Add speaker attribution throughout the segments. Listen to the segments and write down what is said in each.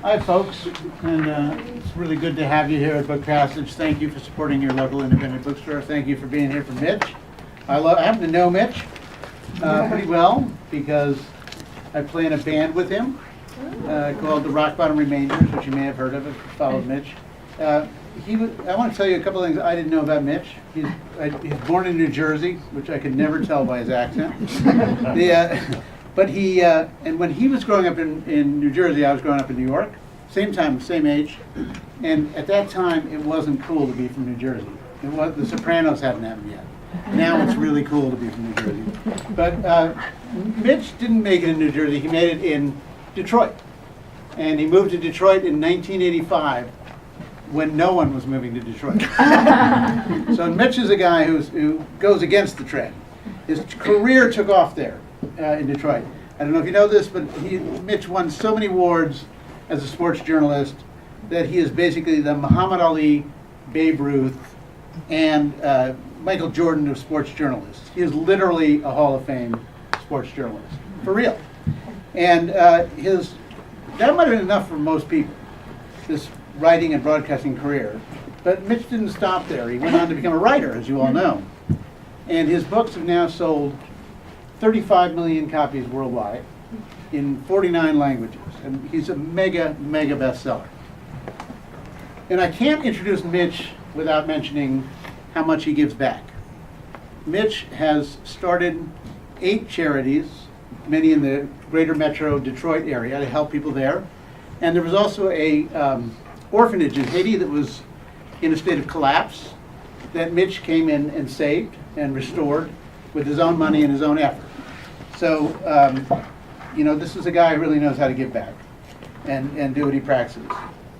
Speaker 1: Hi, folks, and it's really good to have you here at Book Passage. Thank you for supporting your local independent bookstore. Thank you for being here for Mitch. I happen to know Mitch pretty well because I play in a band with him called the Rock Bottom Remainders, which you may have heard of if you followed Mitch. I want to tell you a couple of things I didn't know about Mitch. He's born in New Jersey, which I could never tell by his accent. And when he was growing up in New Jersey, I was growing up in New York. Same time, same age. And at that time, it wasn't cool to be from New Jersey. The Sopranos hadn't happened yet. Now it's really cool to be from New Jersey. But Mitch didn't make it in New Jersey. He made it in Detroit. And he moved to Detroit in 1985 when no one was moving to Detroit. So Mitch is a guy who goes against the trend. His career took off there in Detroit. I don't know if you know this, but Mitch won so many awards as a sports journalist that he is basically the Muhammad Ali, Babe Ruth, and Michael Jordan of sports journalists. He is literally a Hall of Fame sports journalist, for real. And that might have been enough for most people, this writing and broadcasting career. But Mitch didn't stop there. He went on to become a writer, as you all know. And his books have now sold 35 million copies worldwide in 49 languages. And he's a mega, mega bestseller. And I can't introduce Mitch without mentioning how much he gives back. Mitch has started 8 charities, many in the greater metro Detroit area, to help people there. And there was also a orphanage in Haiti that was in a state of collapse that Mitch came in and saved and restored with his own money and his own effort. So, this is a guy who really knows how to give back and do what he practices.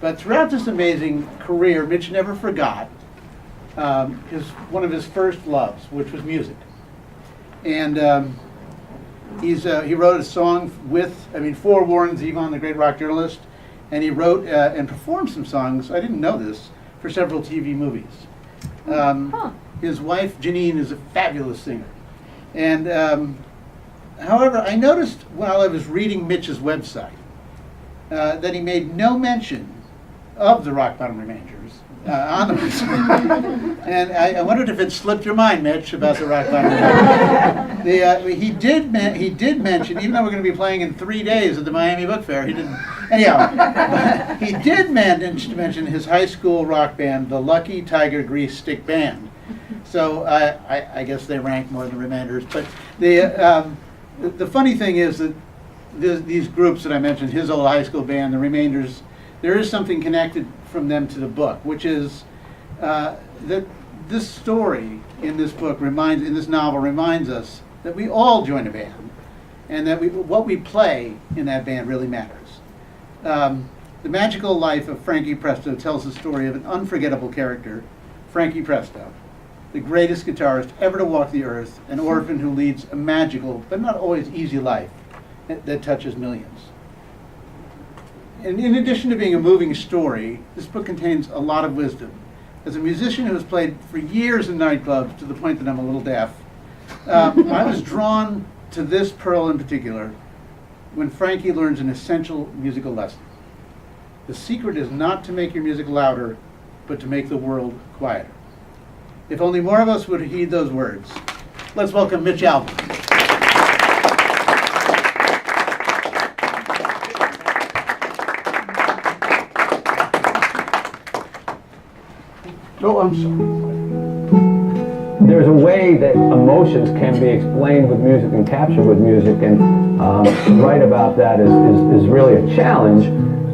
Speaker 1: But throughout this amazing career, Mitch never forgot one of his first loves, which was music. And he wrote a song for Warren Zevon, the great rock journalist, and he wrote and performed some songs, I didn't know this, for several TV movies. His wife, Janine, is a fabulous singer. And however, I noticed while I was reading Mitch's website that he made no mention of the Rock Bottom Remainders on the website. And I wondered if it slipped your mind, Mitch, about the Rock Bottom Remainders. He did mention, even though we're going to be playing in 3 days at the Miami Book Fair, he didn't. Anyhow, he did mention his high school rock band, the Lucky Tiger Grease Stick Band. So I guess they rank more than the Remainders. But the funny thing is that these groups that I mentioned, his old high school band, the Remainders, there is something connected from them to the book, which is that this story in this book in this novel reminds us that we all join a band, and that what we play in that band really matters. The magical life of Frankie Presto tells the story of an unforgettable character, Frankie Presto, the greatest guitarist ever to walk the earth, an orphan who leads a magical, but not always easy life that touches millions. And in addition to being a moving story, this book contains a lot of wisdom. As a musician who has played for years in nightclubs to the point that I'm a little deaf, I was drawn to this pearl in particular when Frankie learns an essential musical lesson. The secret is not to make your music louder, but to make the world quieter. If only more of us would heed those words. Let's welcome Mitch Albom. Oh, I'm sorry.
Speaker 2: There's a way that emotions can be explained with music and captured with music, and to write about that is really a challenge,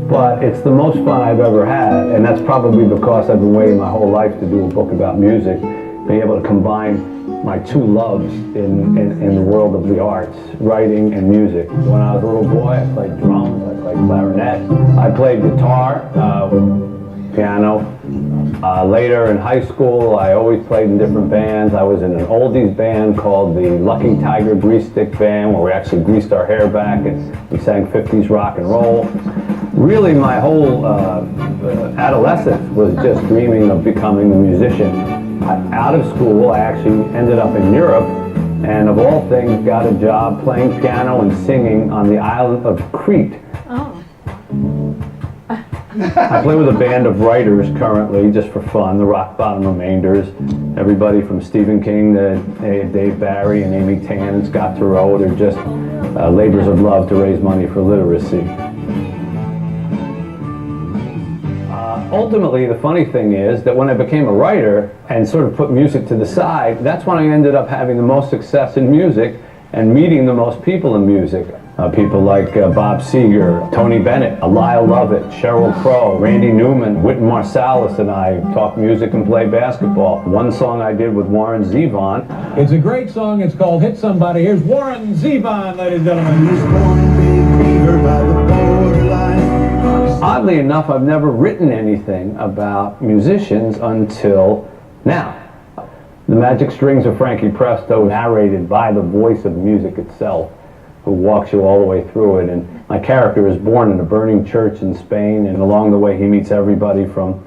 Speaker 2: but it's the most fun I've ever had, and that's probably because I've been waiting my whole life to do a book about music, being able to combine my two loves in the world of the arts, writing and music. When I was a little boy, I played drums, I played clarinet, I played guitar, piano. Later in high school, I always played in different bands. I was in an oldies band called the Lucky Tiger Grease Stick Band, where we actually greased our hair back and we sang 50s rock and roll. Really, my whole adolescence was just dreaming of becoming a musician. Out of school, I actually ended up in Europe, and of all things, got a job playing piano and singing on the island of Crete.
Speaker 3: Oh.
Speaker 2: I play with a band of writers currently, just for fun, the Rock Bottom Remainders. Everybody from Stephen King to Dave Barry and Amy Tan and Scott Turow. They're just labors of love to raise money for literacy. Ultimately, the funny thing is that when I became a writer and sort of put music to the side, that's when I ended up having the most success in music and meeting the most people in music. People like Bob Seger, Tony Bennett, Lyle Lovett, Sheryl Crow, Randy Newman, Wynton Marsalis and I talk music and play basketball. One song I did with Warren Zevon.
Speaker 3: It's a great song. It's called Hit Somebody. Here's Warren Zevon, ladies and gentlemen.
Speaker 2: Oddly enough, I've never written anything about musicians until now. The Magic Strings of Frankie Presto, narrated by the voice of music itself, who walks you all the way through it. And my character is born in a burning church in Spain, and along the way he meets everybody from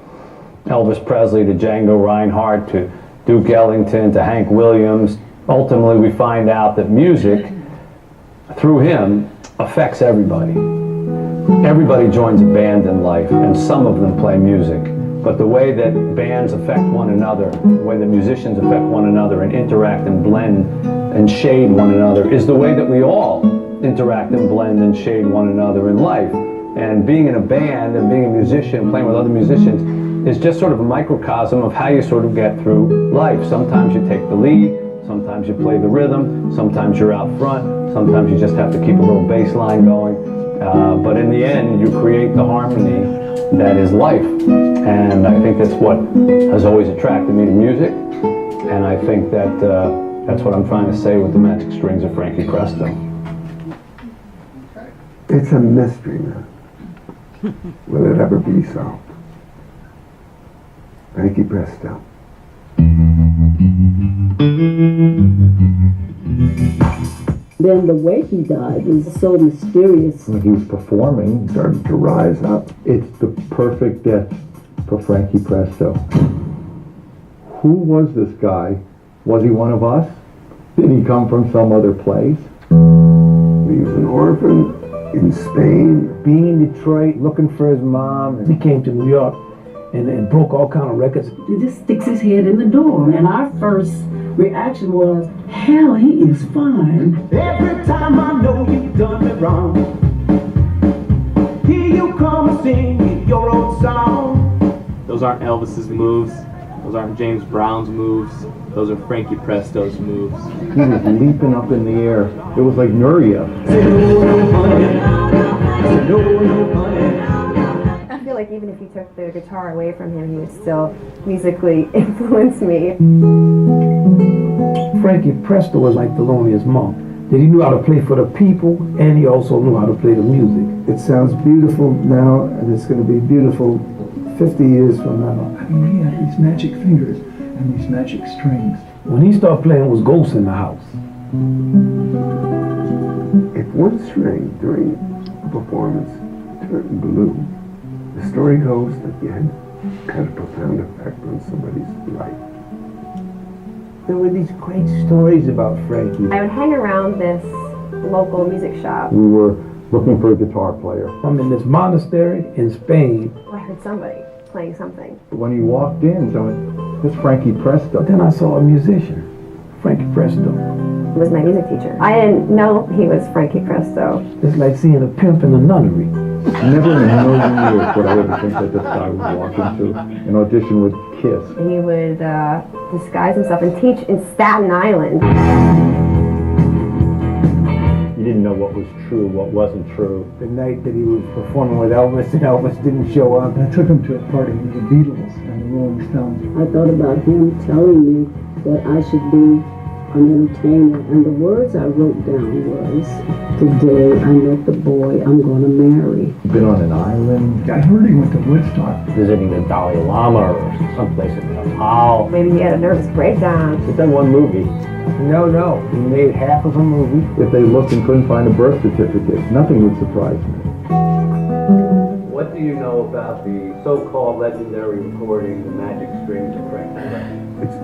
Speaker 2: Elvis Presley to Django Reinhardt to Duke Ellington to Hank Williams. Ultimately, we find out that music, through him, affects everybody. Everybody joins a band in life, and some of them play music. But the way that bands affect one another, the way that musicians affect one another and interact and blend and shade one another, is the way that we all interact and blend and shade one another in life. And being in a band and being a musician, playing with other musicians, is just sort of a microcosm of how you sort of get through life. Sometimes you take the lead, sometimes you play the rhythm, sometimes you're out front, sometimes you just have to keep a little bass line going. But in the end, you create the harmony that is life. And I think that's what has always attracted me to music. And I think that that's what I'm trying to say with the Magic Strings of Frankie Presto.
Speaker 4: It's a mystery now. Will it ever be solved? Frankie Presto.
Speaker 5: Then the way he died was so mysterious.
Speaker 6: When he was performing,
Speaker 4: Started to rise up.
Speaker 6: it's the perfect death for Frankie Presto. Who was this guy? Was he one of us? Did he come from some other place?
Speaker 4: He was an orphan in Spain.
Speaker 7: Being in Detroit, looking for his mom, and he came to New York and broke all kind of records.
Speaker 5: He just sticks his head in the door, and our first reaction was, hell, he is fine.
Speaker 8: Every time I know you've done me wrong, here you come and sing your old song.
Speaker 9: Those aren't Elvis's moves. Those aren't James Brown's moves. Those are Frankie Presto's moves.
Speaker 6: He was leaping up in the air. It was like Nuria.
Speaker 10: I feel like even if you took the guitar away from him, he would still musically influence me.
Speaker 7: Frankie Presto was like Thelonious Monk. That he knew how to play for the people, and he also knew how to play the music.
Speaker 4: It sounds beautiful now, and it's going to be beautiful 50 years from now.
Speaker 11: I mean, he had these magic fingers and these magic strings.
Speaker 7: When he started playing, it was ghosts in the house.
Speaker 4: If one string during a performance turned blue, the story goes that you had a profound effect on somebody's life.
Speaker 7: There were these great stories about Frankie.
Speaker 10: I would hang around this local music shop.
Speaker 6: We were looking for a guitar player.
Speaker 7: I'm in this monastery in Spain.
Speaker 10: I heard somebody playing something.
Speaker 6: When he walked in, so this Frankie Presto.
Speaker 7: Then I saw a musician, Frankie Presto.
Speaker 10: He was my music teacher. I didn't know he was Frankie Presto.
Speaker 7: It's like seeing a pimp in a nunnery.
Speaker 6: Never in a million years would I ever think that this guy would walk into an audition with Kiss.
Speaker 10: He would disguise himself and teach in Staten Island.
Speaker 2: You didn't know what was true, what wasn't true.
Speaker 7: The night that he was performing with Elvis and Elvis didn't show up.
Speaker 11: And I took him to a party with the Beatles and the Rolling Stones.
Speaker 5: I thought about him telling me that I should be an entertainer, and the words I wrote down was, today I met the boy I'm going to marry.
Speaker 6: Been on an island.
Speaker 11: I heard he went to Woodstock.
Speaker 2: Visiting the Dalai Lama or someplace in Nepal.
Speaker 10: Maybe he had a nervous breakdown.
Speaker 2: He's done one movie.
Speaker 7: No, he made half of a movie.
Speaker 6: If they looked and couldn't find a birth certificate, nothing would surprise me.
Speaker 2: What do you know about the so-called legendary recording, The Magic Strings of Frankie Presto?
Speaker 4: It's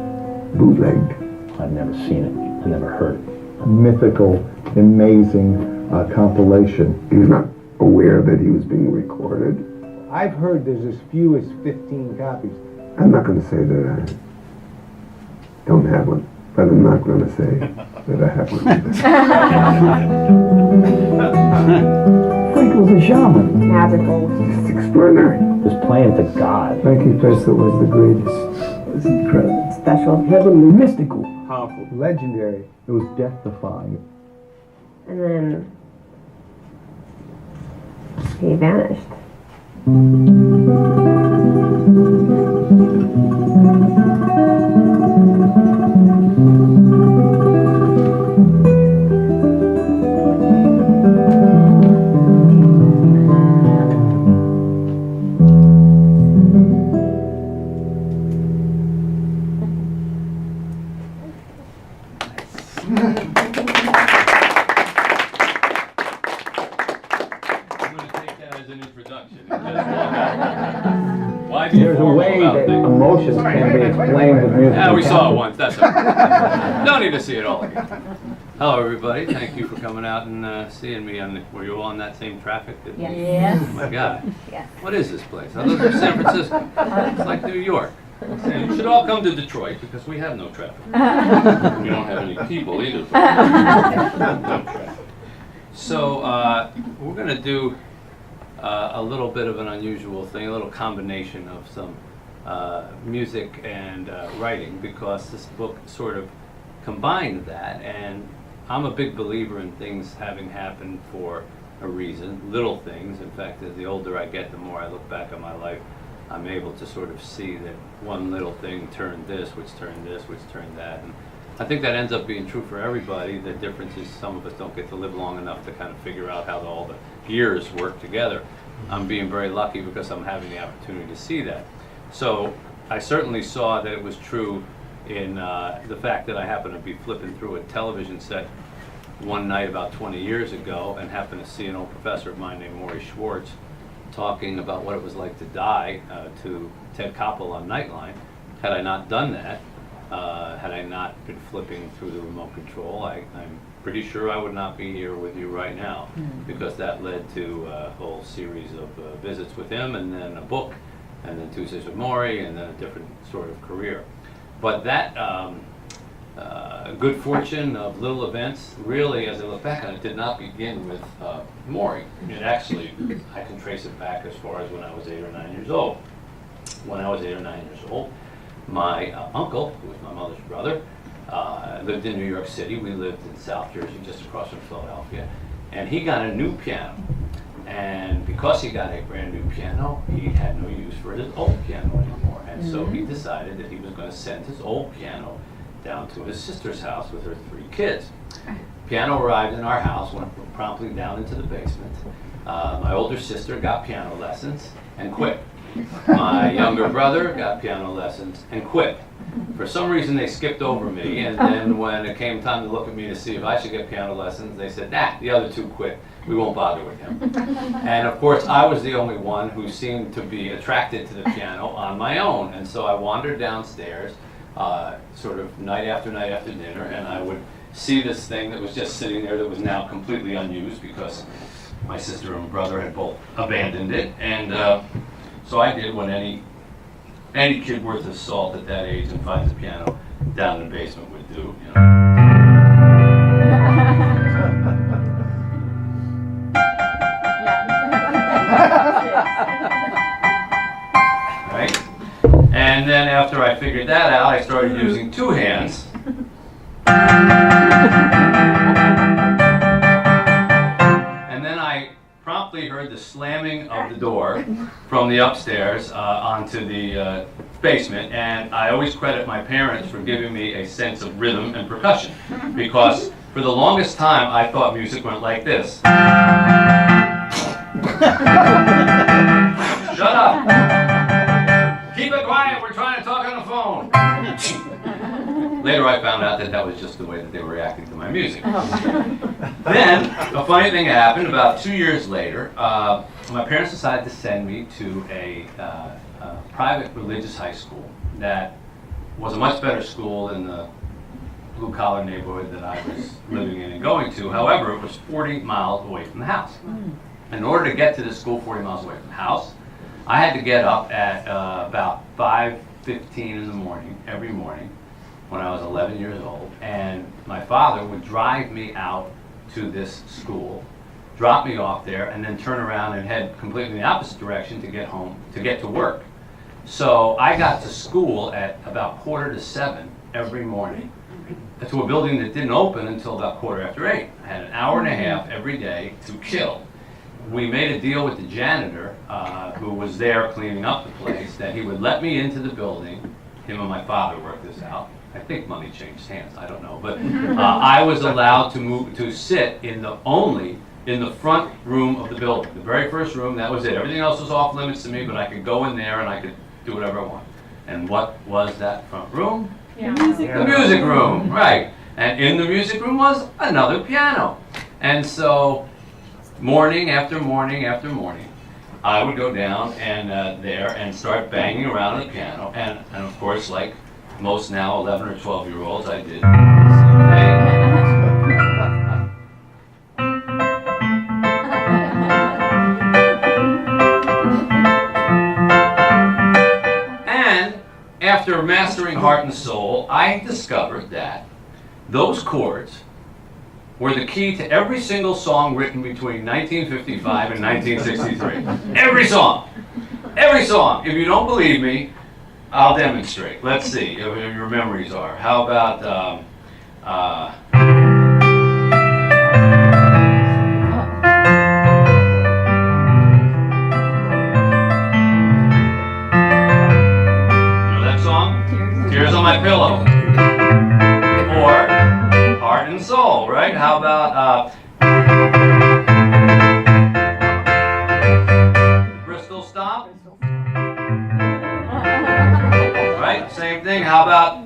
Speaker 4: bootlegged.
Speaker 2: I've never seen it. I never heard it.
Speaker 6: Mythical, amazing compilation.
Speaker 4: He was not aware that he was being recorded.
Speaker 7: I've heard there's as few as 15 copies.
Speaker 4: I'm not going to say that I don't have one, but I'm not going to say that I have one either.
Speaker 7: Frank was a shaman.
Speaker 10: Magical.
Speaker 4: It's extraordinary.
Speaker 2: Just playing to God.
Speaker 7: Frankie Presto was the greatest.
Speaker 11: It was incredible.
Speaker 10: Special.
Speaker 7: Heavenly, mystical,
Speaker 9: Powerful.
Speaker 7: legendary.
Speaker 6: It was death-defying.
Speaker 10: And then he vanished.
Speaker 9: Why be
Speaker 2: There's a
Speaker 9: formal
Speaker 2: way
Speaker 9: about
Speaker 2: that
Speaker 9: things?
Speaker 2: emotions can be explained with music.
Speaker 9: Yeah,
Speaker 2: and
Speaker 9: we saw it
Speaker 2: caption.
Speaker 9: once. That's okay. Don't need to see it all again. Hello, everybody. Thank you for coming out and seeing me. Were you all on that same traffic?
Speaker 12: Yes.
Speaker 9: Oh my God.
Speaker 12: Yes.
Speaker 9: What is this place? I live in San Francisco. It's like New York. And you should all come to Detroit because we have no traffic. We don't have any people either. No traffic. So we're going to do a little bit of an unusual thing, a little combination of some music and writing, because this book sort of combined that, and I'm a big believer in things having happened for a reason, little things. In fact, as the older I get, the more I look back at my life, I'm able to sort of see that one little thing turned this, which turned this, which turned that. And I think that ends up being true for everybody. The difference is some of us don't get to live long enough to kind of figure out how all the years work together. I'm being very lucky because I'm having the opportunity to see that. So I certainly saw that it was true in the fact that I happened to be flipping through a television set one night about 20 years ago and happened to see an old professor of mine named Morrie talking about what it was like to die to Ted Koppel on Nightline. Had I not done that, had I not been flipping through the remote control, I'm pretty sure I would not be here with you right now, because that led to a whole series of visits with him, and then a book, and then Tuesdays with Morrie, and then a different sort of career. But that good fortune of little events, really, as I look back on it, did not begin with Morrie. It actually, I can trace it back as far as when I was 8 or 9 years old. When I was 8 or 9 years old, my uncle, who was my mother's brother, lived in New York City. We lived in South Jersey, just across from Philadelphia, and he got a new piano. And because he got a brand new piano, he had no use for his old piano anymore. And so he decided that he was going to send his old piano down to his sister's house with her 3 kids. Piano arrived in our house, went promptly down into the basement. My older sister got piano lessons and quit. My younger brother got piano lessons and quit. For some reason they skipped over me, and then when it came time to look at me to see if I should get piano lessons, they said, nah, the other 2 quit. We won't bother with him. And of course, I was the only one who seemed to be attracted to the piano on my own. And so I wandered downstairs, sort of night after dinner, and I would see this thing that was just sitting there that was now completely unused because my sister and brother had both abandoned it. And so I did what any kid worth his salt at that age and finds a piano down in the basement would do. You know. Right? And then after I figured that out, I started using 2 hands. And then I promptly heard the slamming of the door from the upstairs onto the basement, and I always credit my parents for giving me a sense of rhythm and percussion, because for the longest time I thought music went like this. Shut up! Keep it quiet, we're trying to talk on the phone! Later I found out that that was just the way that they were reacting to my music. Then, a funny thing happened. About 2 years later, my parents decided to send me to a private religious high school that was a much better school than the blue-collar neighborhood that I was living in and going to. However, it was 40 miles away from the house. In order to get to this school 40 miles away from the house, I had to get up at about 5:15 in the morning, every morning, when I was 11 years old, and my father would drive me out to this school, drop me off there, and then turn around and head completely in the opposite direction to get home, to get to work. So I got to school at about 6:45 every morning, to a building that didn't open until about 8:15. I had an hour and a half every day to kill. We made a deal with the janitor, who was there cleaning up the place, that he would let me into the building. Him and my father worked this out. I think money changed hands, I don't know. But I was allowed to sit in the front room of the building. The very first room, that was it. Everything else was off limits to me, but I could go in there and I could do whatever I want. And what was that front room?
Speaker 10: Yeah.
Speaker 9: The music room, right. And in the music room was another piano. And so morning after morning after morning, I would go down and there and start banging around the piano. And of course, like most now 11 or 12-year-olds, I did the same thing. And after mastering Heart and Soul, I discovered that those chords were the key to every single song written between 1955 and 1963. Every song! Every song! If you don't believe me, I'll demonstrate. Let's see if your memories are. How about, remember that song? Tears on My Pillow. Or Heart and Soul, right? How about, Bristol Stomp? Right, same thing. How about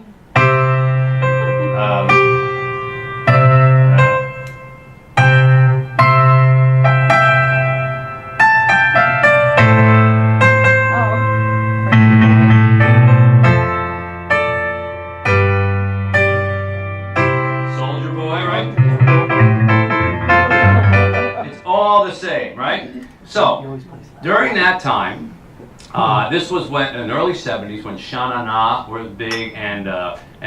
Speaker 9: Soldier Boy, right? It's all the same, right? So, during that time, this was when, in the early 70s, when Sha-Na-Na were big, and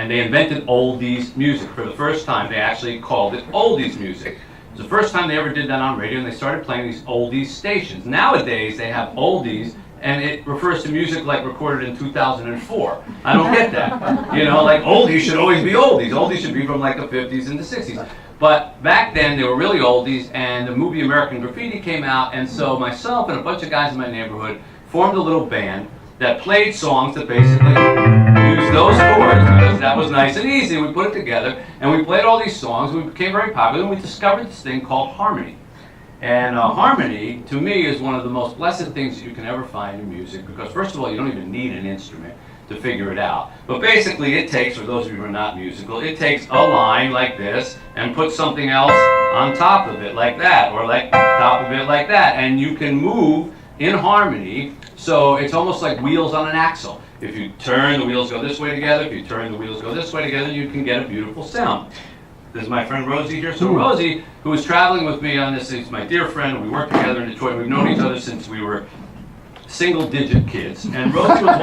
Speaker 9: they invented oldies music. For the first time, they actually called it oldies music. It was the first time they ever did that on radio, and they started playing these oldies stations. Nowadays, they have oldies, and it refers to music like recorded in 2004. I don't get that. You know, like oldies should always be oldies. Oldies should be from like the 50s and the 60s. But back then, they were really oldies, and the movie American Graffiti came out, and so myself and a bunch of guys in my neighborhood formed a little band that played songs that basically used those chords because that was nice and easy. We put it together and we played all these songs. We became very popular and we discovered this thing called harmony. And harmony, to me, is one of the most blessed things that you can ever find in music because, first of all, you don't even need an instrument to figure it out. But basically, it takes, for those of you who are not musical, it takes a line like this and puts something else on top of it like that, or like top of it like that. And you can move in harmony. So it's almost like wheels on an axle. If you turn, the wheels go this way together. If you turn, the wheels go this way together. You can get a beautiful sound. This is my friend Rosie here. So Rosie, who was traveling with me on this, is my dear friend. We worked together in Detroit. We've known each other since we were single-digit kids. And Rosie was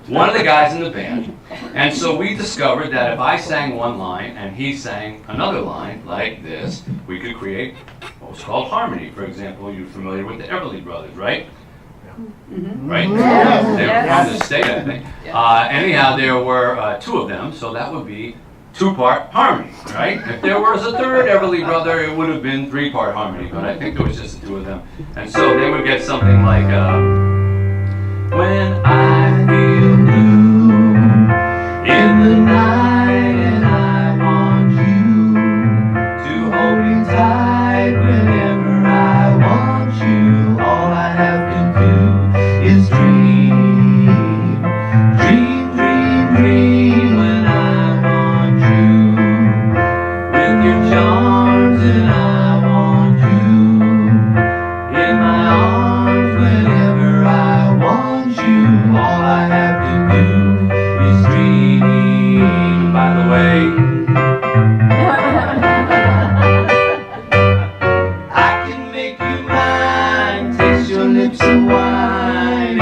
Speaker 9: one of the guys in the band. And so we discovered that if I sang one line and he sang another line like this, we could create what was called harmony. For example, you're familiar with the Everly Brothers, right? Mm-hmm. Right?
Speaker 10: Yes.
Speaker 9: They were from the state, I think. Anyhow, there were two of them, so that would be two-part harmony, right? If there was a third Everly brother, it would have been three-part harmony, but I think there was just the two of them. And so they would get something like, when I feel blue in the night and I want you to hold me tight whenever I want you, all I have to do is dream, dream, dream, dream when I want you, with your charms and I want you in my arms whenever I want you, all I have to do is dream. By the way, I can make you mine, taste your lips of wine.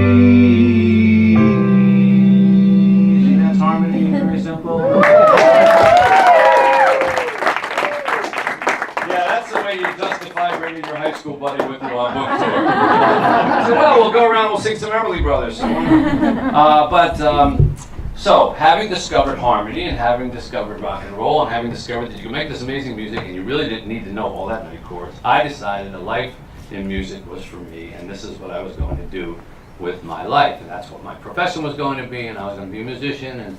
Speaker 12: See, that's harmony, very simple.
Speaker 9: Yeah, that's the way you justify bringing your high school buddy with you on book tour. So, well, we'll go around, we'll sing some Everly Brothers. So, having discovered harmony and having discovered rock and roll and having discovered that you can make this amazing music and you really didn't need to know all that many chords, I decided a life in music was for me, and this is what I was going to do with my life, and that's what my profession was going to be, and I was going to be a musician, and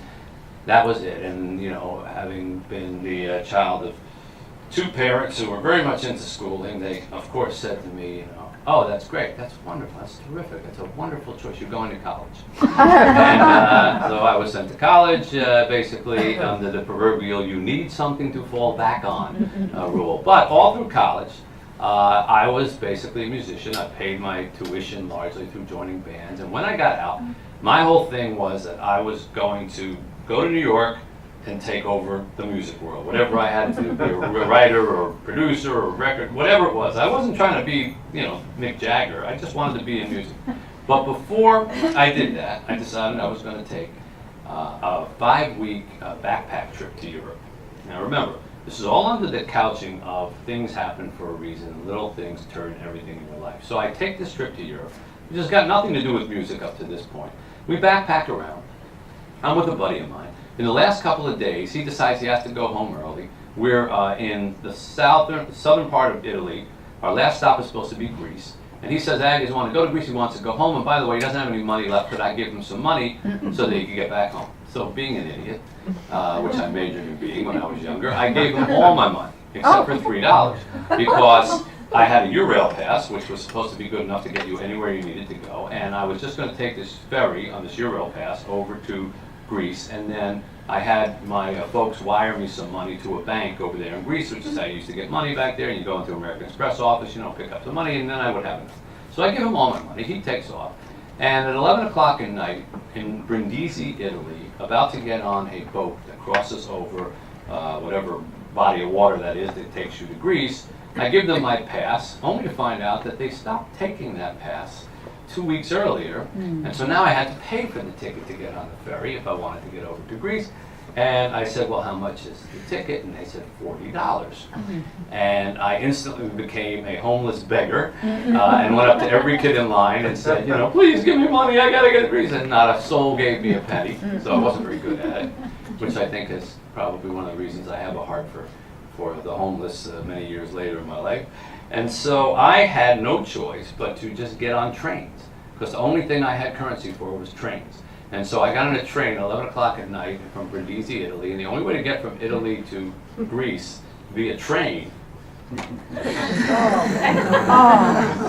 Speaker 9: that was it. And you know, having been the child of two parents who were very much into schooling, they of course said to me, you know, oh, that's great, that's wonderful, that's terrific, that's a wonderful choice, you're going to college. And so I was sent to college, basically under the proverbial you need something to fall back on rule. But all through college, I was basically a musician. I paid my tuition largely through joining bands, and when I got out, my whole thing was that I was going to go to New York and take over the music world. Whatever I had to do, be a writer or a producer or a record, whatever it was. I wasn't trying to be, you know, Mick Jagger. I just wanted to be in music. But before I did that, I decided I was going to take a 5-week backpack trip to Europe. Now remember, this is all under the couching of things happen for a reason, little things turn everything in your life. So I take this trip to Europe, which has got nothing to do with music up to this point. We backpack around. I'm with a buddy of mine. In the last couple of days, he decides he has to go home early. We're in the southern part of Italy. Our last stop is supposed to be Greece. And he says, he doesn't want to go to Greece, he wants to go home. And by the way, he doesn't have any money left, but I give him some money so that he can get back home. So being an idiot, which I majored in being when I was younger, I gave him all my money, except for $3, because I had a Eurail pass, which was supposed to be good enough to get you anywhere you needed to go. And I was just going to take this ferry on this Eurail pass over to Greece, and then I had my folks wire me some money to a bank over there in Greece, which is how you used to get money back there. And you go into American Express office, you know, pick up the money, and then I would have enough. So I give him all my money. He takes off. And at 11 o'clock at night in Brindisi, Italy, about to get on a boat that crosses over whatever body of water that is that takes you to Greece, I give them my pass, only to find out that they stopped taking that pass 2 weeks earlier. And so now I had to pay for the ticket to get on the ferry if I wanted to get over to Greece. And I said, well, how much is the ticket? And they said $40. And I instantly became a homeless beggar and went up to every kid in line and said, you know, please give me money, I gotta get to Greece. And not a soul gave me a penny, so I wasn't very good at it, which I think is probably one of the reasons I have a heart for the homeless many years later in my life. And so I had no choice but to just get on trains, because the only thing I had currency for was trains. And so I got on a train at 11 o'clock at night from Brindisi, Italy, and the only way to get from Italy to Greece via train.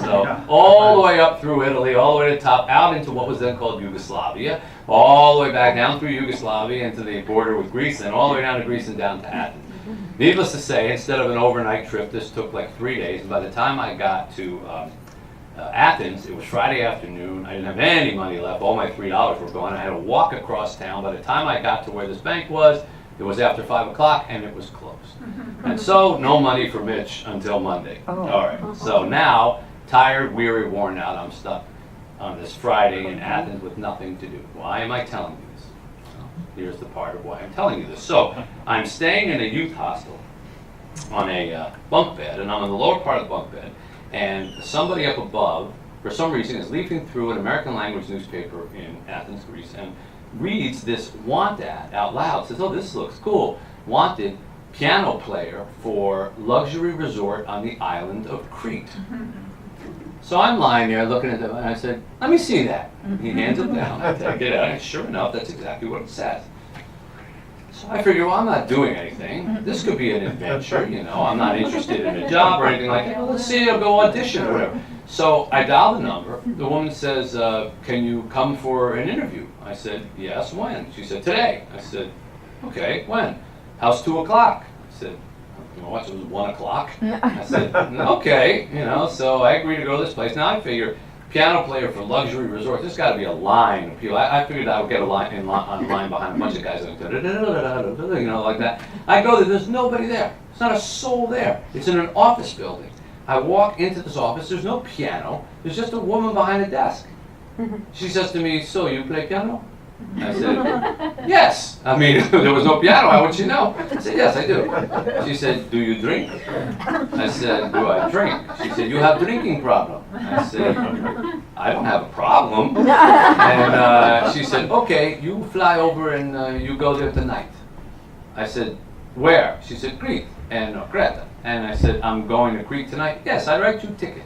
Speaker 9: So all the way up through Italy, all the way to the top, out into what was then called Yugoslavia, all the way back down through Yugoslavia into the border with Greece, and all the way down to Greece and down to Athens. Needless to say, instead of an overnight trip, this took like 3 days, and by the time I got to Athens, it was Friday afternoon. I didn't have any money left. All my $3 were gone. I had to walk across town. By the time I got to where this bank was, it was after 5 o'clock and it was closed. And so, no money for Mitch until Monday. All right. So now, tired, weary, worn out, I'm stuck on this Friday in Athens with nothing to do. Why am I telling you this? Well, here's the part of why I'm telling you this. So, I'm staying in a youth hostel on a bunk bed, and I'm in the lower part of the bunk bed. And somebody up above, for some reason, is leafing through an American language newspaper in Athens, Greece, and reads this want ad out loud. Says, oh, this looks cool. Wanted piano player for luxury resort on the island of Crete. So I'm lying there looking at them, and I said, let me see that. He hands it down. I take it out, and sure enough, that's exactly what it says. So I figured, well, I'm not doing anything. This could be an adventure, you know. I'm not interested in a job or anything like that. Well, let's see, I'll go audition or whatever. So I dial the number. The woman says, can you come for an interview? I said, yes, when? She said, today. I said, okay, when? How's 2 o'clock? I said, you know what, it was 1 o'clock. I said, okay, you know, so I agreed to go to this place. Now I figure, piano player for luxury resort, there's got to be a line of people. I figured I would get a line online behind a bunch of guys like, you know, like that. I go there, there's nobody there. There's not a soul there. It's in an office building. I walk into this office, there's no piano, there's just a woman behind a desk. She says to me, so you play piano? I said, yes. I mean, if there was no piano, how would she know? I said, yes, I do. She said, do you drink? I said, do I drink? She said, you have drinking problem. I said, I don't have a problem. And she said, okay, you fly over and you go there tonight. I said, where? She said, Crete and Creta. And I said, I'm going to Crete tonight? Yes, I write you a ticket.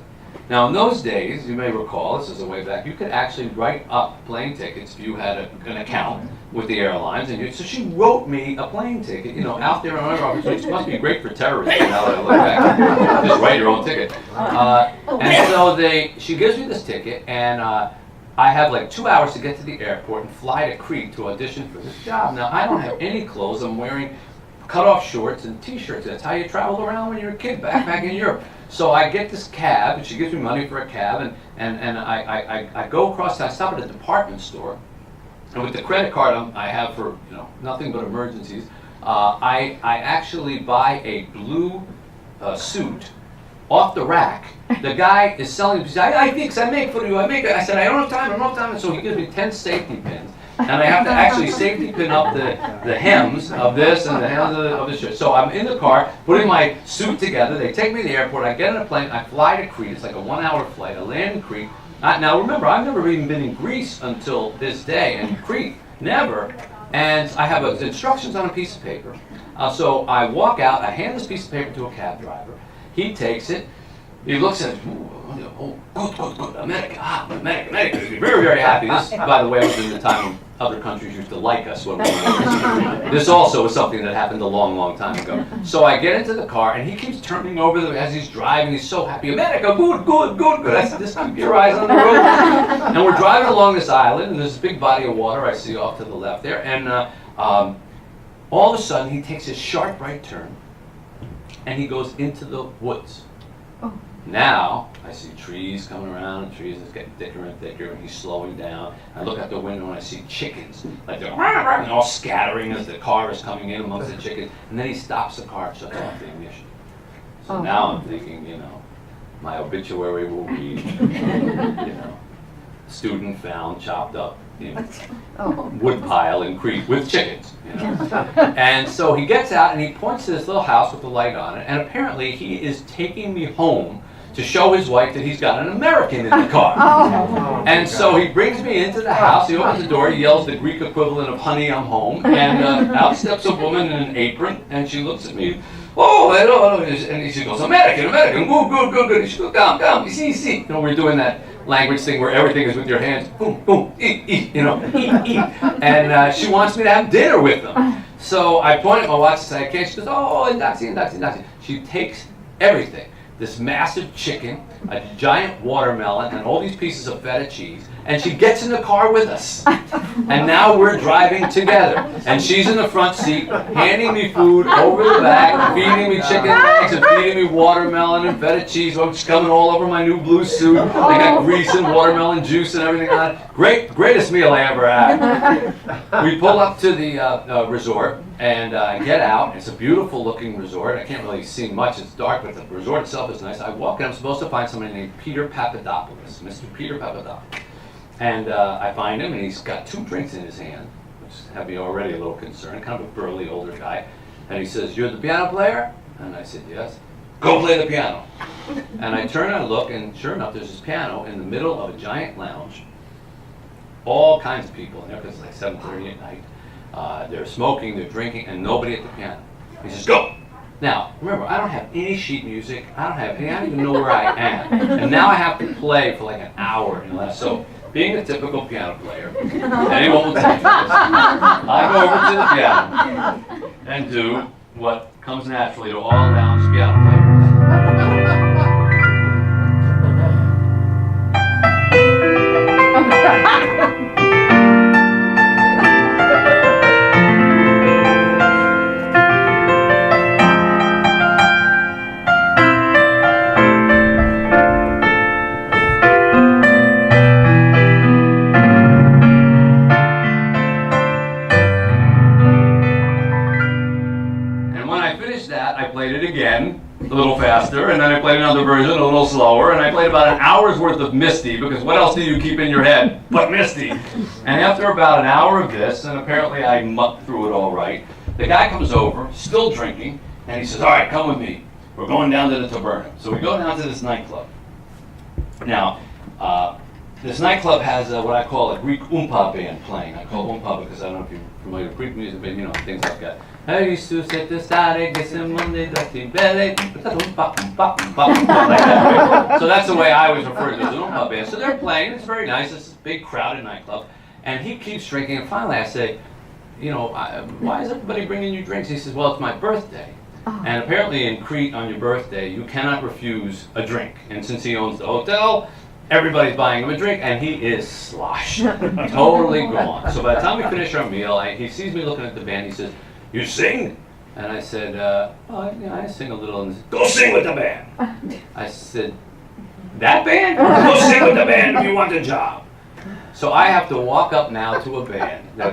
Speaker 9: Now, in those days, you may recall, this is a way back, you could actually write up plane tickets if you had an account with the airlines. And so she wrote me a plane ticket, you know, out there on our office, which must be great for terrorism now that I look back. Just write your own ticket. And so she gives me this ticket, and I have like 2 hours to get to the airport and fly to Crete to audition for this job. Now, I don't have any clothes. I'm wearing cut-off shorts and t-shirts. That's how you traveled around when you were a kid back in Europe. So I get this cab, and she gives me money for a cab, and I go across town, I stop at a department store, and with the credit card I have for nothing but emergencies, I actually buy a blue suit off the rack. The guy is selling, he said, I fix, I make for you, I make it. I said, I don't have time, and so he gives me 10 safety pins. And I have to actually safety pin up the hems of this and the hems of the shirt. So I'm in the car, putting my suit together. They take me to the airport. I get on a plane. I fly to Crete. It's like a 1-hour flight. I land in Crete. Now remember, I've never even been in Greece until this day, and Crete, never. And I have instructions on a piece of paper. So I walk out. I hand this piece of paper to a cab driver. He takes it. He looks at it. Oh, good. America. America. He's very, very happy. This, by the way, was in the time when other countries used to like us when we were This also was something that happened a long, long time ago. So I get into the car, and he keeps turning over as he's driving. He's so happy. America, good. I said, just keep your eyes on the road. And we're driving along this island, and there's this big body of water I see off to the left there. And all of a sudden, he takes a sharp right turn, and he goes into the woods. Now, I see trees coming around, and trees is getting thicker and thicker, and he's slowing down. I look out the window, and I see chickens, like they're all scattering as the car is coming in amongst the chickens. And then he stops the car and shuts off the ignition. So now I'm thinking, my obituary will read, student found chopped up wood pile in Crete with chickens. And so he gets out, and he points to this little house with the light on it, and apparently he is taking me home to show his wife that he's got an American in the car. And so he brings me into the house, he opens the door, he yells the Greek equivalent of honey, I'm home, and out steps a woman in an apron, and she looks at me, oh, hello, and she goes, American, good, she goes, down, see. We're doing that language thing where everything is with your hands, boom, eat, eat. And she wants me to have dinner with them. So I point at my watch and say, I can't. She goes, oh, Nazi. She takes everything. This massive chicken, a giant watermelon, and all these pieces of feta cheese, and she gets in the car with us. And now we're driving together. And she's in the front seat, handing me food over the back, feeding me chicken legs, and feeding me watermelon and feta cheese, which is coming all over my new blue suit. They got grease and watermelon juice and everything on it. Greatest meal I ever had. We pull up to the resort and get out. It's a beautiful looking resort. I can't really see much, it's dark, but the resort itself is nice. I walk in, I'm supposed to find somebody named Peter Papadopoulos, Mr. Peter Papadopoulos. And I find him, and he's got 2 drinks in his hand, which had me already a little concerned, kind of a burly older guy. And he says, you're the piano player? And I said, yes. Go play the piano. And I turn and I look, and sure enough, there's this piano in the middle of a giant lounge. All kinds of people in there, because it's like 7:30 at night. They're smoking, they're drinking, and nobody at the piano. He says, go! Now, remember, I don't have any sheet music. I don't even know where I am. And now I have to play for like an hour and less. So, being a typical piano player, anyone will tell you this, I go over to the piano and do what comes naturally to all lounge piano players. And when I finished that, I played it again, a little faster, faster, and then I played another version a little slower, and I played about an hour's worth of Misty, because what else do you keep in your head but Misty? And after about an hour of this, and apparently I mucked through it all right, the guy comes over, still drinking, and he says, all right, come with me. We're going down to the Taberna. So we go down to this nightclub. Now, this nightclub has what I call a Greek oompa band playing. I call it oompa because I don't know if you're familiar with Greek music, but you know, things like that. I used to set the stare, get some Monday, like that, right? So that's the way I always refer to it as an oompa band. So they're playing, it's very nice, it's this big crowded nightclub, and he keeps drinking, and finally I say, you know, why is everybody bringing you drinks? He says, well, it's my birthday. And apparently in Crete on your birthday, you cannot refuse a drink. And since he owns the hotel, everybody's buying him a drink, and he is sloshed, totally gone. So by the time we finish our meal, he sees me looking at the band. He says, "You sing?" And I said, "Well, yeah, I sing a little." And he said, "Go sing with the band." I said, "That band? Go sing with the band if you want the job." So I have to walk up now to a band that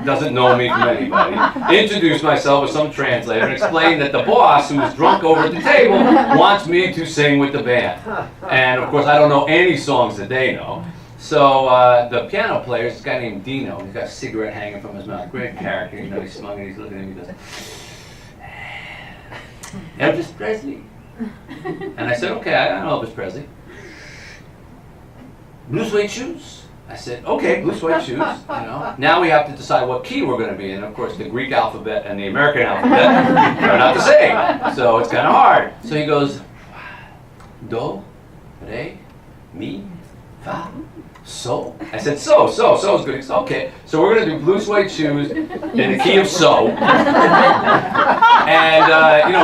Speaker 9: doesn't know me from anybody, introduce myself with some translator, and explain that the boss, who is drunk over at the table, wants me to sing with the band. And of course, I don't know any songs that they know. So the piano player is this guy named Dino. He's got a cigarette hanging from his mouth. Great character. He's smug and he's looking at me. He goes, "Elvis Presley." And I said, "Okay, I know Elvis Presley." "Blue suede shoes?" I said, "Okay, blue suede shoes." Now we have to decide what key we're going to be in. Of course, the Greek alphabet and the American alphabet are not the same, so it's kind of hard. So he goes, "Do, re, mi, fa, so." I said, so is good. He said, "Okay, so we're going to do blue suede shoes in the key of so." And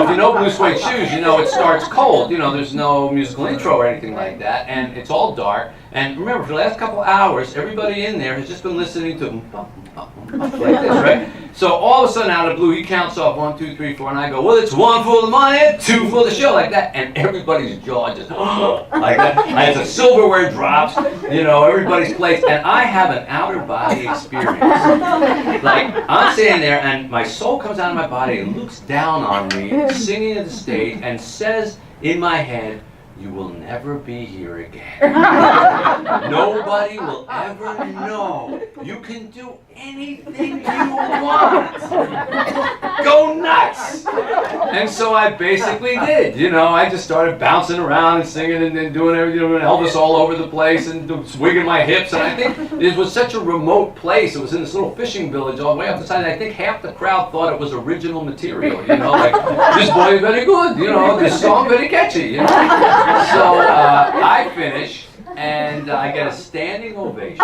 Speaker 9: if you know blue suede shoes, it starts cold. There's no musical intro or anything like that, and it's all dark. And remember, for the last couple hours, everybody in there has just been listening to like this, right? So all of a sudden, out of the blue, he counts off 1, 2, 3, 4, and I go, "Well, it's 1 for the money, 2 for the show," like that, and everybody's jaw just like that. And the silverware drops, everybody's place, and I have an outer body experience. Like I'm standing there, and my soul comes out of my body and looks down on me, singing at the stage, and says in my head, "You will never be here again. Nobody will ever know. You can do anything you want. Go nuts." And so I basically did. I just started bouncing around and singing and doing everything, Elvis all over the place and swigging my hips. And I think it was such a remote place. It was in this little fishing village all the way up the side. And I think half the crowd thought it was original material. Like, "This boy is very good. This song very catchy." So I finish, and I get a standing ovation,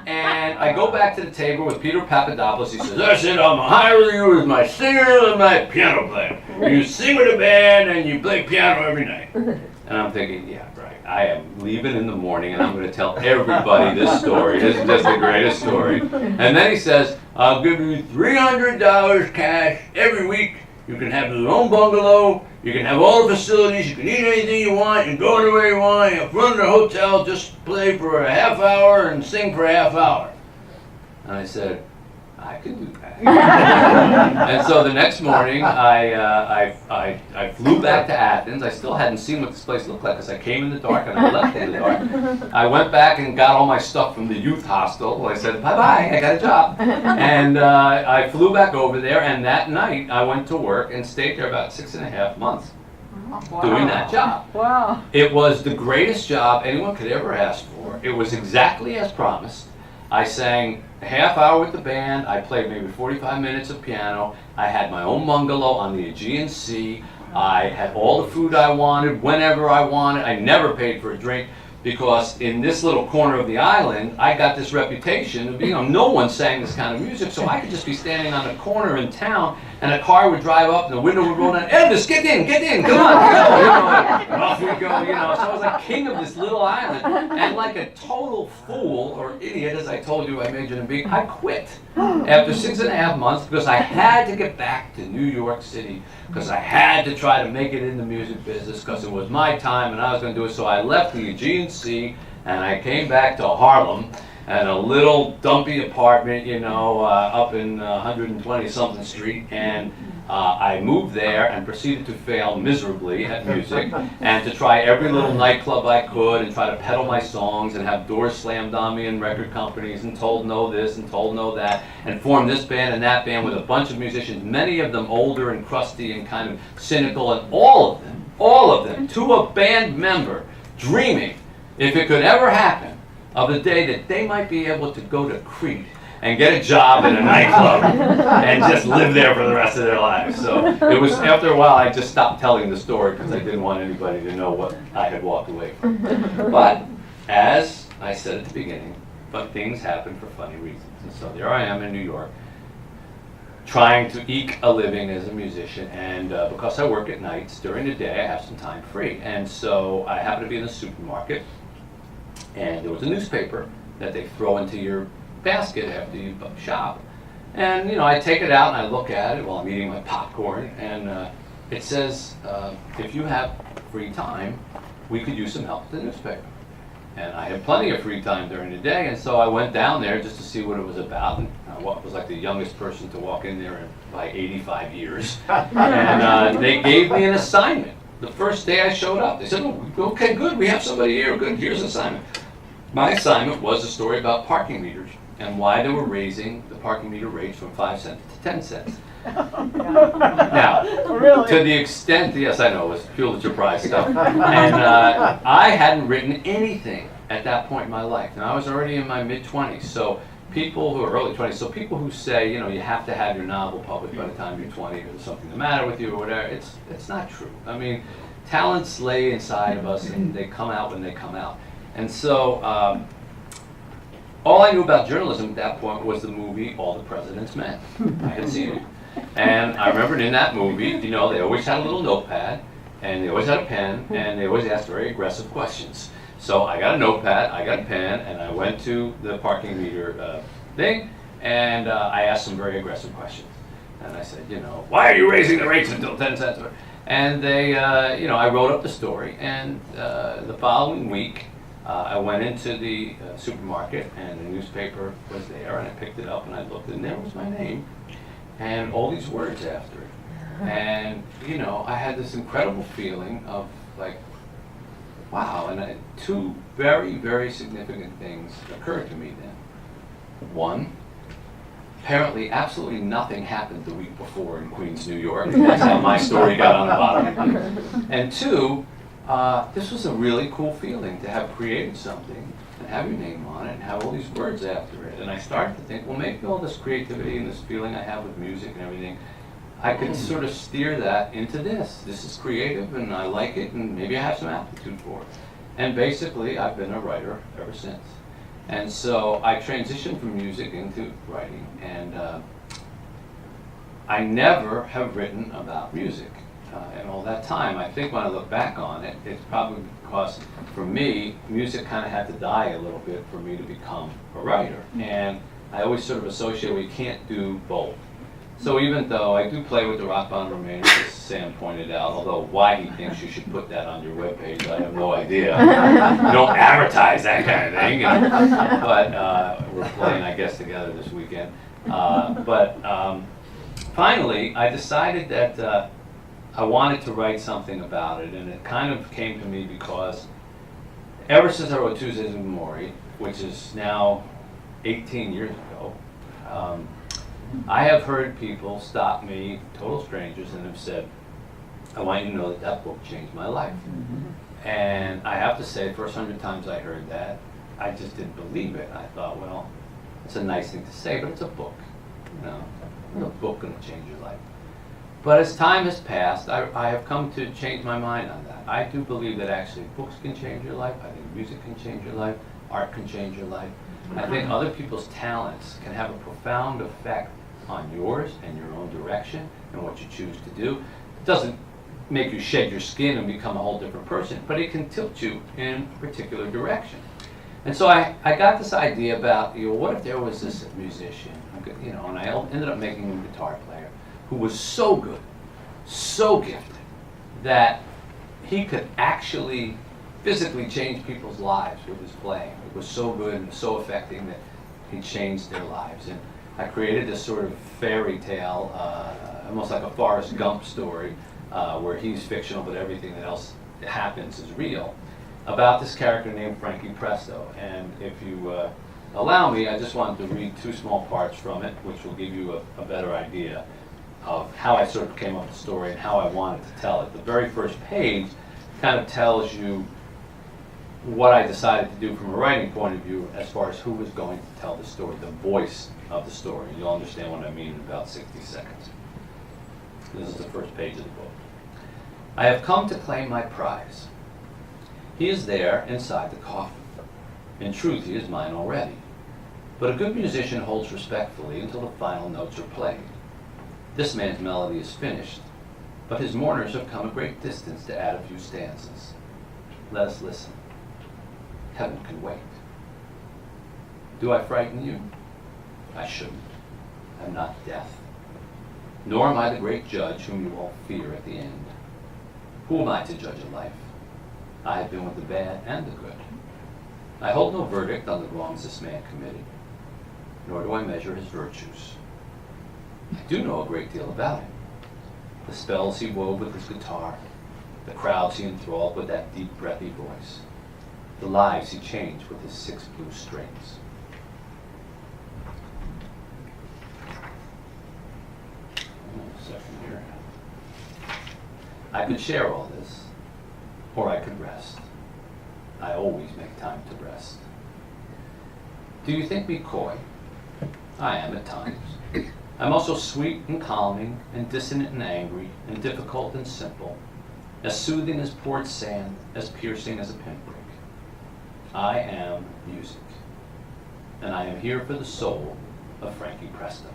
Speaker 9: and I go back to the table with Peter Papadopoulos. He says, "That's it, I'm hiring you as my singer and my piano player. You sing with a band and you play piano every night." And I'm thinking, yeah, right, I am leaving in the morning and I'm going to tell everybody this story. This is just the greatest story. And then he says, "I'll give you $300 cash every week. You can have your own bungalow. You can have all the facilities. You can eat anything you want. You can go anywhere you want. You can run the hotel. Just play for a half hour and sing for a half hour." And I said, "I can do that." And so the next morning, I flew back to Athens. I still hadn't seen what this place looked like because I came in the dark and I left in the dark. I went back and got all my stuff from the youth hostel. I said, "Bye-bye, I got a job." And I flew back over there, and that night I went to work and stayed there about 6.5 months doing that job.
Speaker 13: Wow.
Speaker 9: It was the greatest job anyone could ever ask for. It was exactly as promised. I sang a half hour with the band. I played maybe 45 minutes of piano. I had my own bungalow on the Aegean Sea. I had all the food I wanted, whenever I wanted. I never paid for a drink because in this little corner of the island, I got this reputation of, no one sang this kind of music, so I could just be standing on a corner in town and a car would drive up and the window would roll down, "Elvis, get in, come on, go," and off we go, So I was like king of this little island, and like a total fool or idiot, as I told you I majored in being, I quit after 6.5 months because I had to get back to New York City, because I had to try to make it in the music business, because it was my time and I was going to do it. So I left the Aegean Sea and I came back to Harlem and a little dumpy apartment, up in 120 something street, and I moved there and proceeded to fail miserably at music and to try every little nightclub I could and try to peddle my songs and have doors slammed on me in record companies and told no this and told no that and form this band and that band with a bunch of musicians, many of them older and crusty and kind of cynical, and all of them, to a band member, dreaming, if it could ever happen, of the day that they might be able to go to Crete and get a job in a nightclub and just live there for the rest of their lives. So it was, after a while, I just stopped telling the story because I didn't want anybody to know what I had walked away from. But as I said at the beginning, but things happen for funny reasons. And so there I am in New York, trying to eke a living as a musician, and because I work at nights, during the day I have some time free. And so I happen to be in the supermarket, and there was a newspaper that they throw into your basket after you shop. And I take it out and I look at it while I'm eating my popcorn, and it says, if you have free time, we could use some help with the newspaper. And I had plenty of free time during the day, and so I went down there just to see what it was about. And I was like the youngest person to walk in there in by 85 years. And they gave me an assignment the first day I showed up. They said, oh, okay, good, we have somebody here, good, here's an assignment. My assignment was a story about parking meters and why they were raising the parking meter rates from 5 cents to 10 cents. Now,
Speaker 1: Really?
Speaker 9: to the extent, yes, I know, it was Pulitzer Prize stuff. And I hadn't written anything at that point in my life. Now, I was already in my mid-20s, so people who are early 20s, so people who say, you have to have your novel published by the time you're 20, or there's something the matter with you or whatever, it's not true. I mean, talents lay inside of us and they come out when they come out. And so, all I knew about journalism at that point was the movie All the President's Men. I had seen it. And I remembered in that movie, they always had a little notepad, and they always had a pen, and they always asked very aggressive questions. So I got a notepad, I got a pen, and I went to the parking meter thing, and I asked some very aggressive questions. And I said, why are you raising the rates until 10 cents? And they, I wrote up the story, and the following week, I went into the supermarket, and the newspaper was there, and I picked it up, and I looked, and there was my name, and all these words after it. And, I had this incredible feeling of, like, wow, and two very, very significant things occurred to me then. One, apparently absolutely nothing happened the week before in Queens, New York. That's how my story got on the bottom. And two, this was a really cool feeling to have created something and have your name on it and have all these words after it. And I started to think, well, maybe all this creativity and this feeling I have with music and everything, I could sort of steer that into this. This is creative and I like it and maybe I have some aptitude for it. And basically, I've been a writer ever since. And so I transitioned from music into writing, and I never have written about music. And all that time, I think when I look back on it, it's probably because, for me, music kind of had to die a little bit for me to become a writer. And I always sort of associate we can't do both. So even though I do play with the Rock Band Remainers, as Sam pointed out, although why he thinks you should put that on your webpage, I have no idea. You don't advertise that kind of thing. But we're playing, I guess, together this weekend. Finally, I decided that I wanted to write something about it, and it kind of came to me because ever since I wrote Tuesdays with Morrie, which is now 18 years ago, I have heard people stop me, total strangers, and have said, I want you to know that that book changed my life. Mm-hmm. And I have to say, the first 100 times I heard that, I just didn't believe it. I thought, well, it's a nice thing to say, but it's a book. No book going to change your life. But as time has passed, I have come to change my mind on that. I do believe that actually books can change your life. I think music can change your life. Art can change your life. I think other people's talents can have a profound effect on yours and your own direction and what you choose to do. It doesn't make you shed your skin and become a whole different person, but it can tilt you in a particular direction. And so I got this idea about, what if there was this musician, and I ended up making him a guitar player who was so good, so gifted, that he could actually physically change people's lives with his playing. It was so good and so affecting that he changed their lives. And I created this sort of fairy tale, almost like a Forrest Gump story, where he's fictional but everything that else that happens is real, about this character named Frankie Presto. And if you allow me, I just wanted to read 2 small parts from it, which will give you a better idea of how I sort of came up with the story and how I wanted to tell it. The very first page kind of tells you what I decided to do from a writing point of view as far as who was going to tell the story, the voice of the story. You'll understand what I mean in about 60 seconds. This is the first page of the book. I have come to claim my prize. He is there inside the coffin. In truth, he is mine already. But a good musician holds respectfully until the final notes are played. This man's melody is finished, but his mourners have come a great distance to add a few stanzas. Let us listen. Heaven can wait. Do I frighten you? I shouldn't. I'm not death. Nor am I the great judge whom you all fear at the end. Who am I to judge a life? I have been with the bad and the good. I hold no verdict on the wrongs this man committed, nor do I measure his virtues. I do know a great deal about him. The spells he wove with his guitar, the crowds he enthralled with that deep, breathy voice, the lives he changed with his 6 blue strings. Second here. I could share all this, or I could rest. I always make time to rest. Do you think me coy? I am at times. I'm also sweet and calming, and dissonant and angry, and difficult and simple, as soothing as poured sand, as piercing as a pinprick. I am music, and I am here for the soul of Frankie Presto.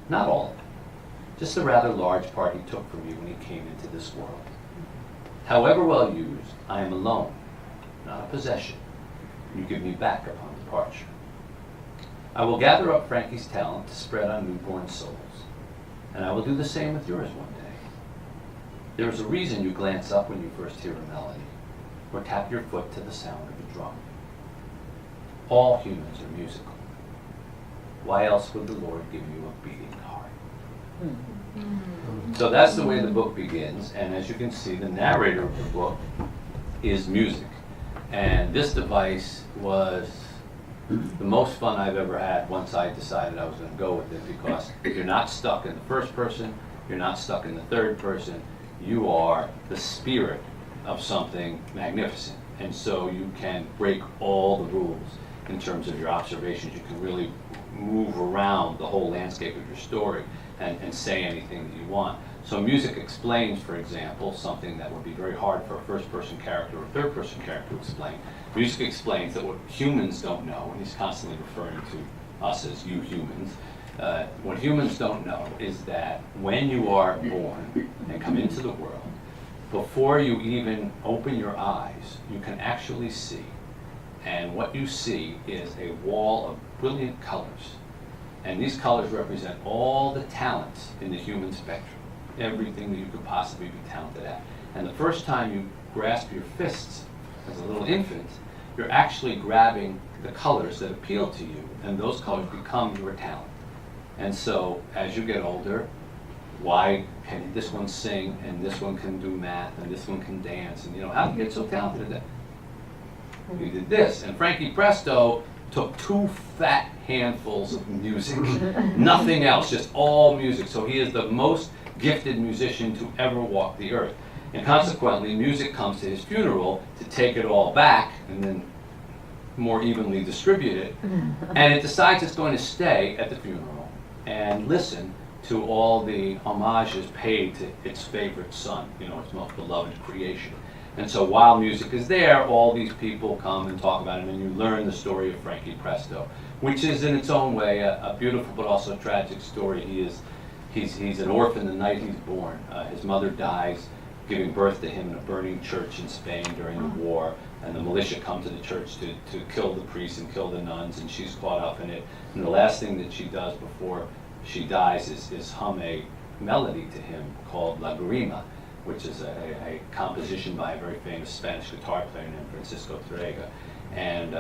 Speaker 9: Not all of it, just a rather large part he took from me when he came into this world. However well used, I am alone, not a possession. You give me back upon departure. I will gather up Frankie's talent to spread on newborn souls, and I will do the same with yours one day. There is a reason you glance up when you first hear a melody, or tap your foot to the sound of a drum. All humans are musical. Why else would the Lord give you a beating heart? So that's the way the book begins, and as you can see, the narrator of the book is music. And this device was the most fun I've ever had once I decided I was going to go with it, because you're not stuck in the first person, you're not stuck in the third person, you are the spirit of something magnificent. And so you can break all the rules in terms of your observations. You can really move around the whole landscape of your story and say anything that you want. So music explains, for example, something that would be very hard for a first-person character or third-person character to explain. Music explains that what humans don't know, and he's constantly referring to us as you humans, what humans don't know is that when you are born and come into the world, before you even open your eyes, you can actually see. And what you see is a wall of brilliant colors. And these colors represent all the talents in the human spectrum, everything that you could possibly be talented at. And the first time you grasp your fists as a little infant, you're actually grabbing the colors that appeal to you, and those colors become your talent. And so as you get older, why can this one sing, and this one can do math, and this one can dance, and how do you get so talented at that? You did this. And Frankie Presto took 2 fat handfuls of music, nothing else, just all music. So he is the most gifted musician to ever walk the earth. And consequently, music comes to his funeral to take it all back and then more evenly distribute it. And it decides it's going to stay at the funeral and listen to all the homages paid to its favorite son, its most beloved creation. And so while music is there, all these people come and talk about him, and you learn the story of Frankie Presto, which is in its own way a beautiful but also tragic story. He's an orphan the night he's born. His mother dies giving birth to him in a burning church in Spain during the war, and the militia come to the church to kill the priests and kill the nuns, and she's caught up in it. And the last thing that she does before she dies is hum a melody to him called La Grima, which is a composition by a very famous Spanish guitar player named Francisco Terrega. And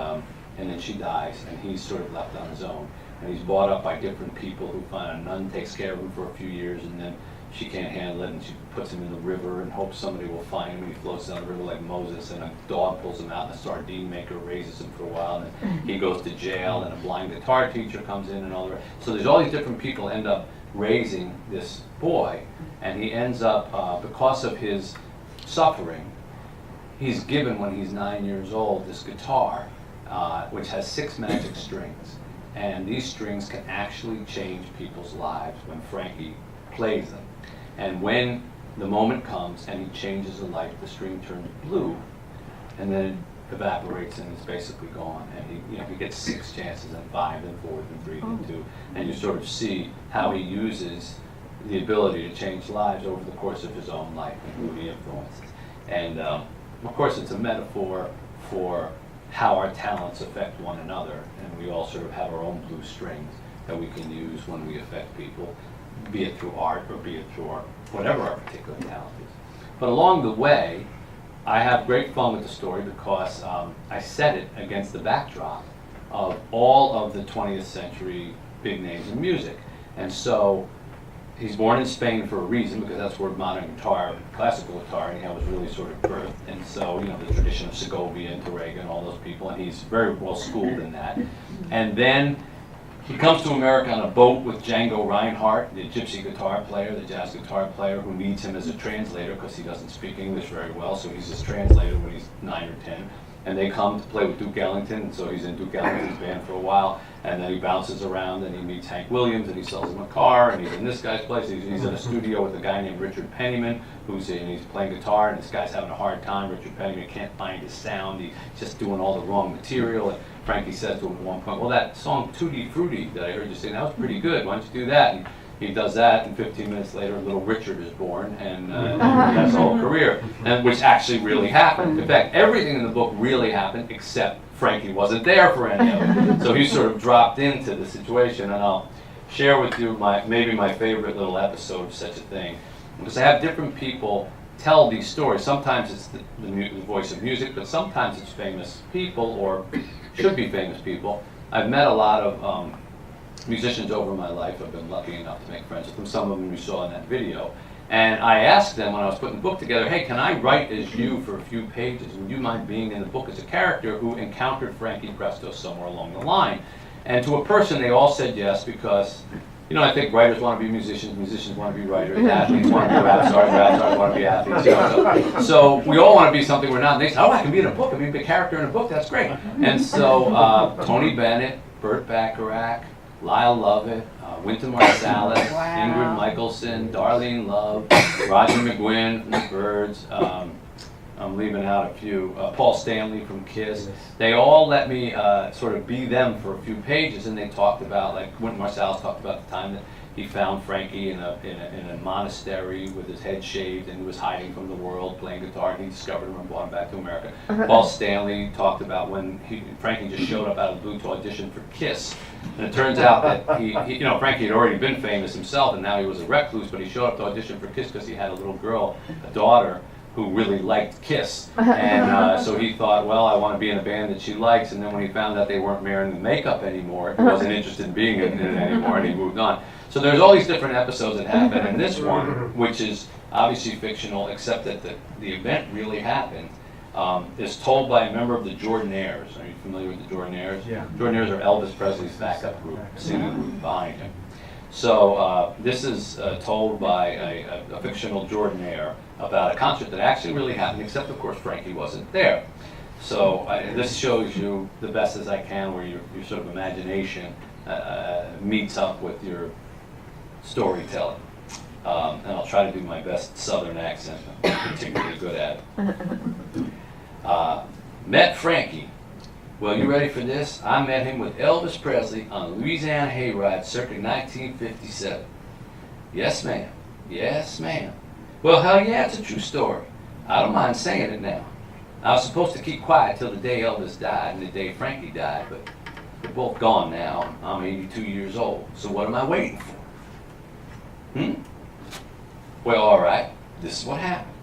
Speaker 9: and then she dies, and he's sort of left on his own. And he's brought up by different people who find a nun takes care of him for a few years, and then she can't handle it, and she puts him in the river and hopes somebody will find him. And he floats down the river like Moses, and a dog pulls him out, and a sardine maker raises him for a while, and then he goes to jail, and a blind guitar teacher comes in, and all the rest. So there's all these different people end up raising this boy, and he ends up, because of his suffering, he's given, when he's 9 years old, this guitar, which has 6 magic strings. And these strings can actually change people's lives when Frankie plays them. And when the moment comes and he changes a life, the string turns blue, and then it evaporates and it's basically gone. And he gets 6 chances, and 5, and 4, and 3, and 2. And you sort of see how he uses the ability to change lives over the course of his own life and who he influences. And of course, it's a metaphor for how our talents affect one another, and we all sort of have our own blue strings that we can use when we affect people, be it through art or be it through whatever our particular talent is. But along the way, I have great fun with the story because I set it against the backdrop of all of the 20th century big names in music. And so he's born in Spain for a reason, because that's where modern guitar, classical guitar, anyhow, was really sort of birthed. And so, the tradition of Segovia and Torrega and all those people, and he's very well schooled in that. And then he comes to America on a boat with Django Reinhardt, the gypsy guitar player, the jazz guitar player, who needs him as a translator because he doesn't speak English very well, so he's his translator when he's 9 or 10. And they come to play with Duke Ellington, and so he's in Duke Ellington's band for a while, and then he bounces around and he meets Hank Williams, and he sells him a car, and he's in this guy's place. He's in a studio with a guy named Richard Penniman, he's playing guitar, and this guy's having a hard time. Richard Penniman can't find his sound. He's just doing all the wrong material. And Frankie says to him at one point, well, that song Tutti Frutti that I heard you sing, that was pretty good. Why don't you do that? And he does that, and 15 minutes later, little Richard is born, and that's the whole career, and which actually really happened. In fact, everything in the book really happened, except Frankie wasn't there for any of it. So he sort of dropped into the situation, and I'll share with you maybe my favorite little episode of such a thing, because I have different people tell these stories. Sometimes it's the voice of music, but sometimes it's famous people, or should be famous people. I've met a lot of musicians over my life. I've been lucky enough to make friends with them, some of them you saw in that video. And I asked them when I was putting the book together, hey, can I write as you for a few pages? Would you mind being in the book as a character who encountered Frankie Presto somewhere along the line? And to a person, they all said yes, because, I think writers want to be musicians, musicians want to be writers, athletes want to be rap stars want to be athletes. So we all want to be something we're not. And they said, I can be in a book. I can be a character in a book. That's great. And so Tony Bennett, Burt Bacharach, Lyle Lovett, Wynton Marsalis, Ingrid Michaelson, Darlene Love, Roger McGuinn from the Byrds, I'm leaving out a few, Paul Stanley from Kiss. They all let me sort of be them for a few pages, and they talked about, like Wynton Marsalis talked about the time that he found Frankie in a monastery with his head shaved, and he was hiding from the world playing guitar, and he discovered him and brought him back to America. Paul Stanley talked about when Frankie just showed up out of the blue to audition for Kiss. And it turns out that Frankie had already been famous himself, and now he was a recluse, but he showed up to audition for Kiss because he had a little girl, a daughter, who really liked Kiss. And so he thought, well, I want to be in a band that she likes. And then when he found out they weren't wearing the makeup anymore, he wasn't interested in being in it anymore, and he moved on. So there's all these different episodes that happen. And this one, which is obviously fictional, except that the event really happened, is told by a member of the Jordanaires. Are you familiar with the Jordanaires? Yeah. Jordanaires are Elvis Presley's backup group, singing group behind him. So this is told by a fictional Jordanaire about a concert that actually really happened, except of course Frankie wasn't there. So this shows you the best as I can where your sort of imagination meets up with your storytelling. And I'll try to do my best Southern accent. I'm particularly good at it. Met Frankie. Well, you ready for this? I met him with Elvis Presley on a Louisiana hayride circa 1957. Yes, ma'am. Yes, ma'am. Well, hell yeah, it's a true story. I don't mind saying it now. I was supposed to keep quiet till the day Elvis died and the day Frankie died, but they're both gone now. I'm 82 years old, so what am I waiting for? Well, all right, this is what happened.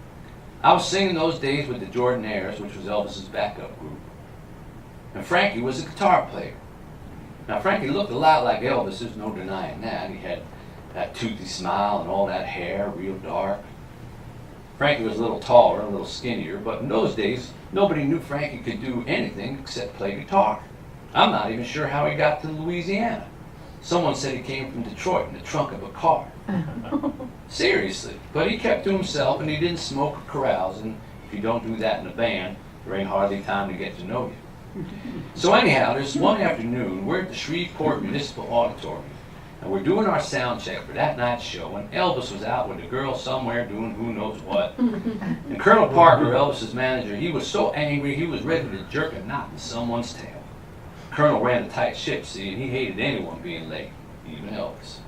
Speaker 9: I was singing those days with the Jordanaires, which was Elvis's backup group. and Frankie was a guitar player. Now Frankie looked a lot like Elvis, there's no denying that. He had that toothy smile and all that hair, real dark. Frankie was a little taller, a little skinnier, but in those days, nobody knew Frankie could do anything except play guitar. I'm not even sure how he got to Louisiana. Someone said he came from Detroit in the trunk of a car. Seriously, but he kept to himself and he didn't smoke or carouse, and if you don't do that in a band, there ain't hardly time to get to know you. So anyhow, there's one afternoon, we're at the Shreveport Municipal Auditorium, and we're doing our sound check for that night's show, and Elvis was out with a girl somewhere doing who knows what. And Colonel Parker, Elvis's manager, he was so angry he was ready to jerk a knot in someone's tail. Colonel ran a tight ship, see, and he hated anyone being late, even Elvis.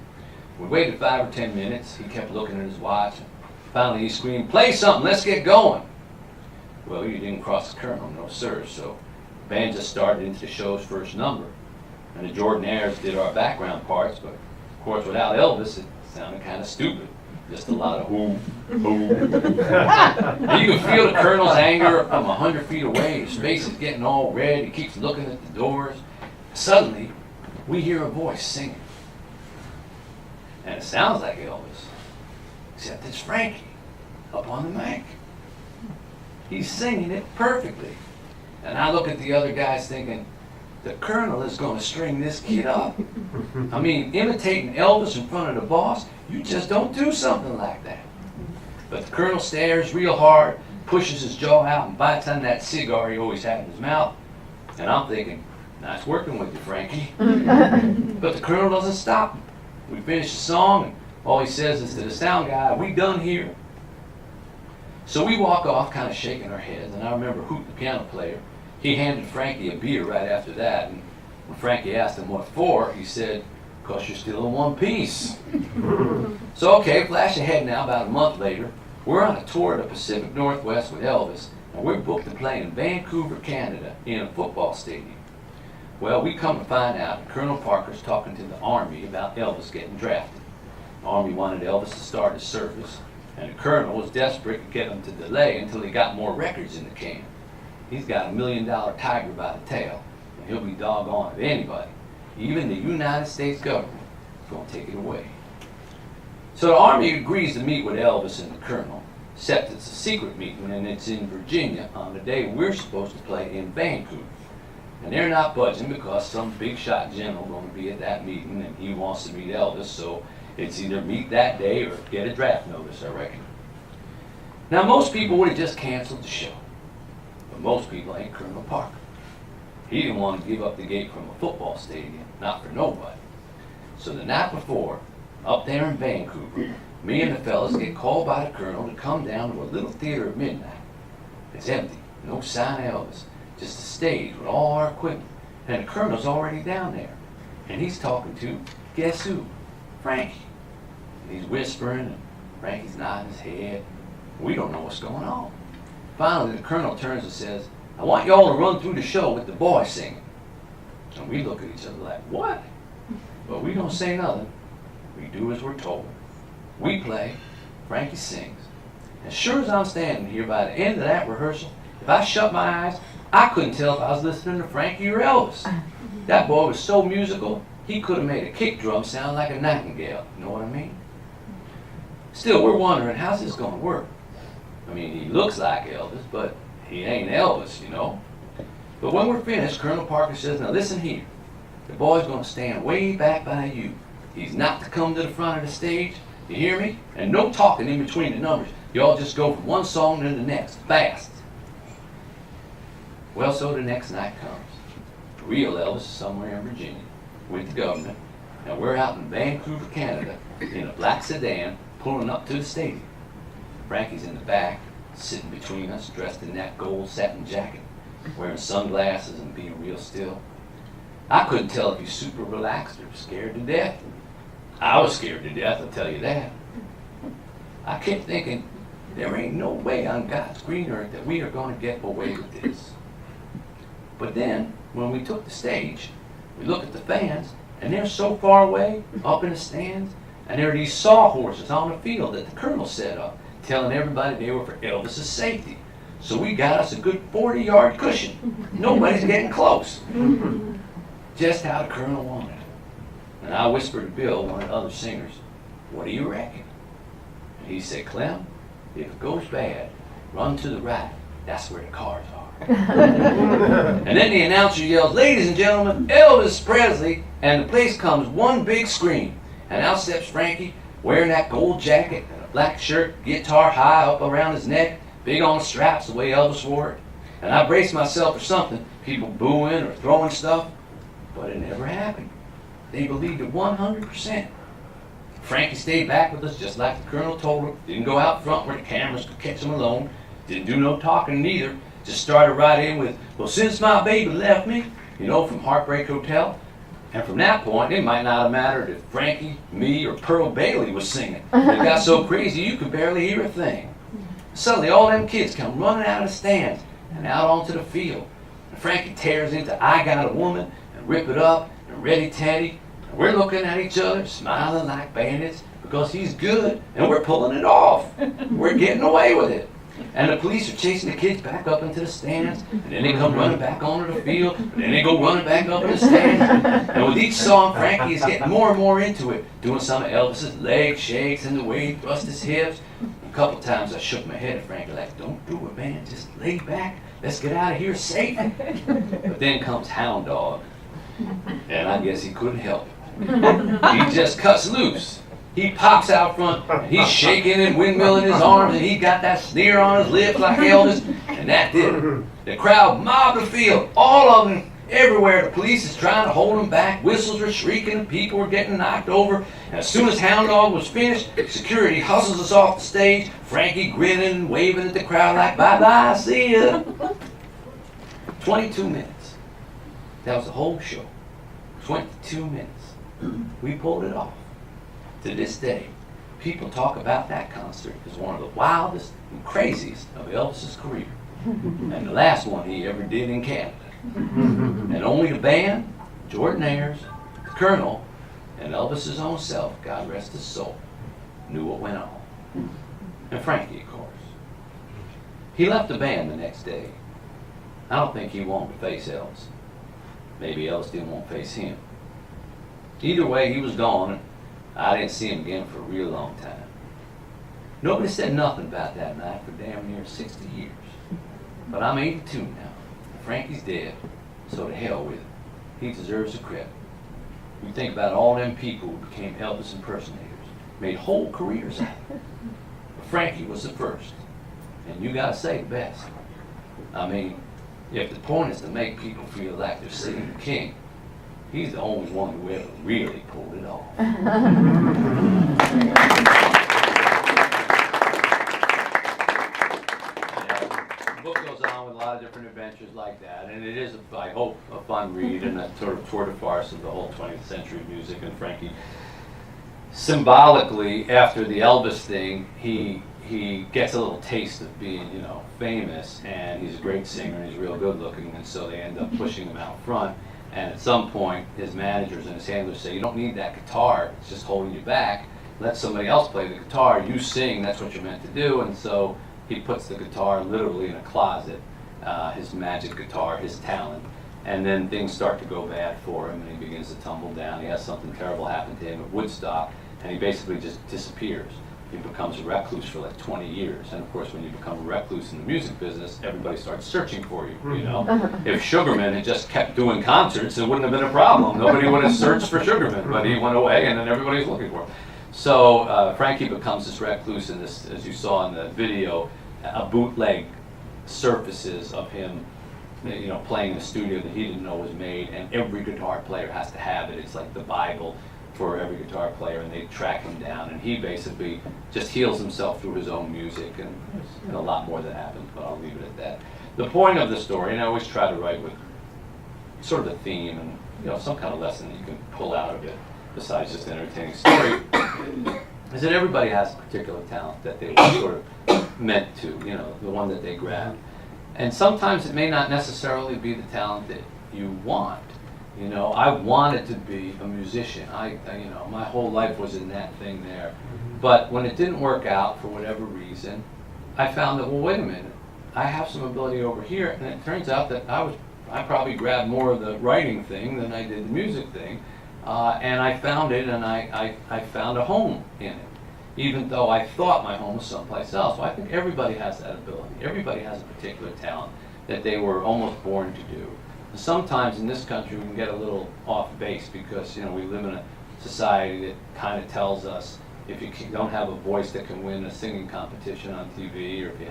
Speaker 9: We waited 5 or 10 minutes. He kept looking at his watch. And finally, he screamed, "Play something, let's get going." Well, he didn't cross the Colonel, no sir, so the band just started into the show's first number. And the Jordanaires did our background parts, but of course, without Elvis, it sounded kind of stupid. Just a lot of whoo, whoo. You can feel the Colonel's anger from 100 feet away. His face is getting all red. He keeps looking at the doors. Suddenly, we hear a voice singing. And it sounds like Elvis, except it's Frankie up on the mic. He's singing it perfectly. And I look at the other guys thinking, the Colonel is going to string this kid up. I mean, imitating Elvis in front of the boss, you just don't do something like that. But the Colonel stares real hard, pushes his jaw out, and bites on that cigar he always had in his mouth. And I'm thinking, nice working with you, Frankie. But the Colonel doesn't stop him. We finish the song, and all he says is to the sound guy, "We done here?" So we walk off, kind of shaking our heads, and I remember Hoot, the piano player, he handed Frankie a beer right after that, and when Frankie asked him what for, he said, "'Cause you're still in one piece." So okay, flash ahead now, about a month later, we're on a tour of the Pacific Northwest with Elvis, and we're booked to play in Vancouver, Canada, in a football stadium. Well, we come to find out that Colonel Parker's talking to the Army about Elvis getting drafted. The Army wanted Elvis to start his service, and the Colonel was desperate to get him to delay until he got more records in the can. He's got $1 million tiger by the tail, and he'll be doggone if anybody, even the United States government, is going to take it away. So the Army agrees to meet with Elvis and the Colonel, except it's a secret meeting and it's in Virginia on the day we're supposed to play in Vancouver. And they're not budging because some big shot general going to be at that meeting and he wants to meet Elvis, so it's either meet that day or get a draft notice, I reckon. Now most people would have just canceled the show, but most people ain't Colonel Parker. He didn't want to give up the gate from a football stadium, not for nobody. So the night before, up there in Vancouver, me and the fellas get called by the Colonel to come down to a little theater at midnight. It's empty, no sign of Elvis. Just a stage with all our equipment, and the Colonel's already down there. And he's talking to, guess who? Frankie. And he's whispering, and Frankie's nodding his head. We don't know what's going on. Finally, the Colonel turns and says, "I want y'all to run through the show with the boys singing." And we look at each other like, what? But we don't say nothing. We do as we're told. We play, Frankie sings. As sure as I'm standing here by the end of that rehearsal, if I shut my eyes, I couldn't tell if I was listening to Frankie or Elvis. That boy was so musical, he could have made a kick drum sound like a nightingale. You know what I mean? Still, we're wondering, how's this going to work? I mean, he looks like Elvis, but he ain't Elvis, you know. But when we're finished, Colonel Parker says, "Now listen here. The boy's going to stand way back by you. He's not to come to the front of the stage. You hear me? And no talking in between the numbers. Y'all just go from one song to the next, fast." Well, so the next night comes. Real Elvis is somewhere in Virginia with the government, and we're out in Vancouver, Canada, in a black sedan, pulling up to the stadium. Frankie's in the back, sitting between us, dressed in that gold satin jacket, wearing sunglasses and being real still. I couldn't tell if he's super relaxed or scared to death. I was scared to death, I'll tell you that. I kept thinking, there ain't no way on God's green earth that we are going to get away with this. But then, when we took the stage, we look at the fans, and they're so far away, up in the stands, and there are these sawhorses on the field that the Colonel set up, telling everybody they were for Elvis's safety. So we got us a good 40-yard cushion. Nobody's getting close. Just how the Colonel wanted it. And I whispered to Bill, one of the other singers, what do you reckon? And he said, Clem, if it goes bad, run to the right. That's where the cars are. And then the announcer yells, ladies and gentlemen, Elvis Presley, and the place comes one big scream. And out steps Frankie, wearing that gold jacket and a black shirt, guitar high up around his neck, big on straps the way Elvis wore it. And I braced myself for something, people booing or throwing stuff, but it never happened. They believed it 100%. Frankie stayed back with us just like the Colonel told him, didn't go out front where the cameras could catch him alone, didn't do no talking neither, just started right in with, well, since my baby left me, you know, from Heartbreak Hotel. And from that point, it might not have mattered if Frankie, me, or Pearl Bailey was singing. It got so crazy you could barely hear a thing. Suddenly, all them kids come running out of the stands and out onto the field. And Frankie tears into I Got a Woman and Rip It Up and Ready Teddy. And we're looking at each other, smiling like bandits because he's good and we're pulling it off. We're getting away with it. And the police are chasing the kids back up into the stands, and then they come running back onto the field, and then they go running back up in the stands. And with each song, Frankie is getting more and more into it, doing some of Elvis's leg shakes and the way he thrust his hips. A couple times I shook my head at Frankie like, don't do it, man, just lay back, let's get out of here safe. But then comes Hound Dog, and I guess he couldn't help it. He just cuts loose. He pops out front, and he's shaking and windmilling his arms, and he got that sneer on his lips like Elvis, and that did it. The crowd mobbed the field, all of them, everywhere. The police is trying to hold them back. Whistles were shrieking, people were getting knocked over. And as soon as Hound Dog was finished, security hustles us off the stage, Frankie grinning and waving at the crowd like, bye-bye, see ya. 22 minutes. That was the whole show. 22 minutes. We pulled it off. To this day, people talk about that concert as one of the wildest and craziest of Elvis's career. And the last one he ever did in Canada. And only the band, Jordan Ayers, the Colonel, and Elvis's own self, God rest his soul, knew what went on. And Frankie, of course. He left the band the next day. I don't think he wanted to face Elvis. Maybe Elvis didn't want to face him. Either way, he was gone. I didn't see him again for a real long time. Nobody said nothing about that night for damn near 60 years. But I'm 82 now. Frankie's dead, so to hell with him. He deserves the credit. You think about all them people who became Elvis impersonators, made whole careers out of it. But Frankie was the first, and you gotta say the best. I mean, if the point is to make people feel like they're seeing the king, he's the only one who ever really pulled it off. The book goes on with a lot of different adventures like that, and it is, I hope, a fun read and a sort of tour de farce of the whole 20th century music. And Frankie, symbolically, after the Elvis thing, he gets a little taste of being, you know, famous, and he's a great singer and he's real good looking, and so they end up pushing him out front. And at some point, his managers and his handlers say, you don't need that guitar, it's just holding you back. Let somebody else play the guitar, you sing, that's what you're meant to do. And so he puts the guitar literally in a closet, his magic guitar, his talent. And then things start to go bad for him, and he begins to tumble down. He has something terrible happen to him at Woodstock, and he basically just disappears. He becomes a recluse for like 20 years. And of course, when you become a recluse in the music business, everybody starts searching for you, you know? If Sugarman had just kept doing concerts, it wouldn't have been a problem. Nobody would have searched for Sugarman, but he went away and then everybody's looking for him. So Frankie becomes this recluse, and this, as you saw in the video, a bootleg surfaces of him, you know, playing in a studio that he didn't know was made, and every guitar player has to have it. It's like the Bible for every guitar player, and they track him down, and he basically just heals himself through his own music, and a lot more that happens, but I'll leave it at that. The point of the story, and I always try to write with sort of a theme and, you know, some kind of lesson that you can pull out of it besides just an entertaining story, is that everybody has a particular talent that they were sort of meant to, you know, the one that they grab. And sometimes it may not necessarily be the talent that you want. You know, I wanted to be a musician. You know, my whole life was in that thing there. But when it didn't work out for whatever reason, I found that, well, wait a minute, I have some ability over here, and it turns out that I probably grabbed more of the writing thing than I did the music thing, and I found it, and I found a home in it, even though I thought my home was someplace else. So I think everybody has that ability. Everybody has a particular talent that they were almost born to do. Sometimes in this country we can get a little off base because, you know, we live in a society that kind of tells us if you don't have a voice that can win a singing competition on TV, or if you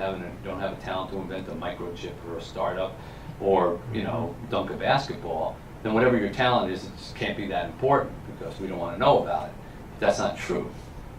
Speaker 9: don't have a talent to invent a microchip or a startup, or, you know, dunk a basketball, then whatever your talent is, it just can't be that important because we don't want to know about it. But that's not true.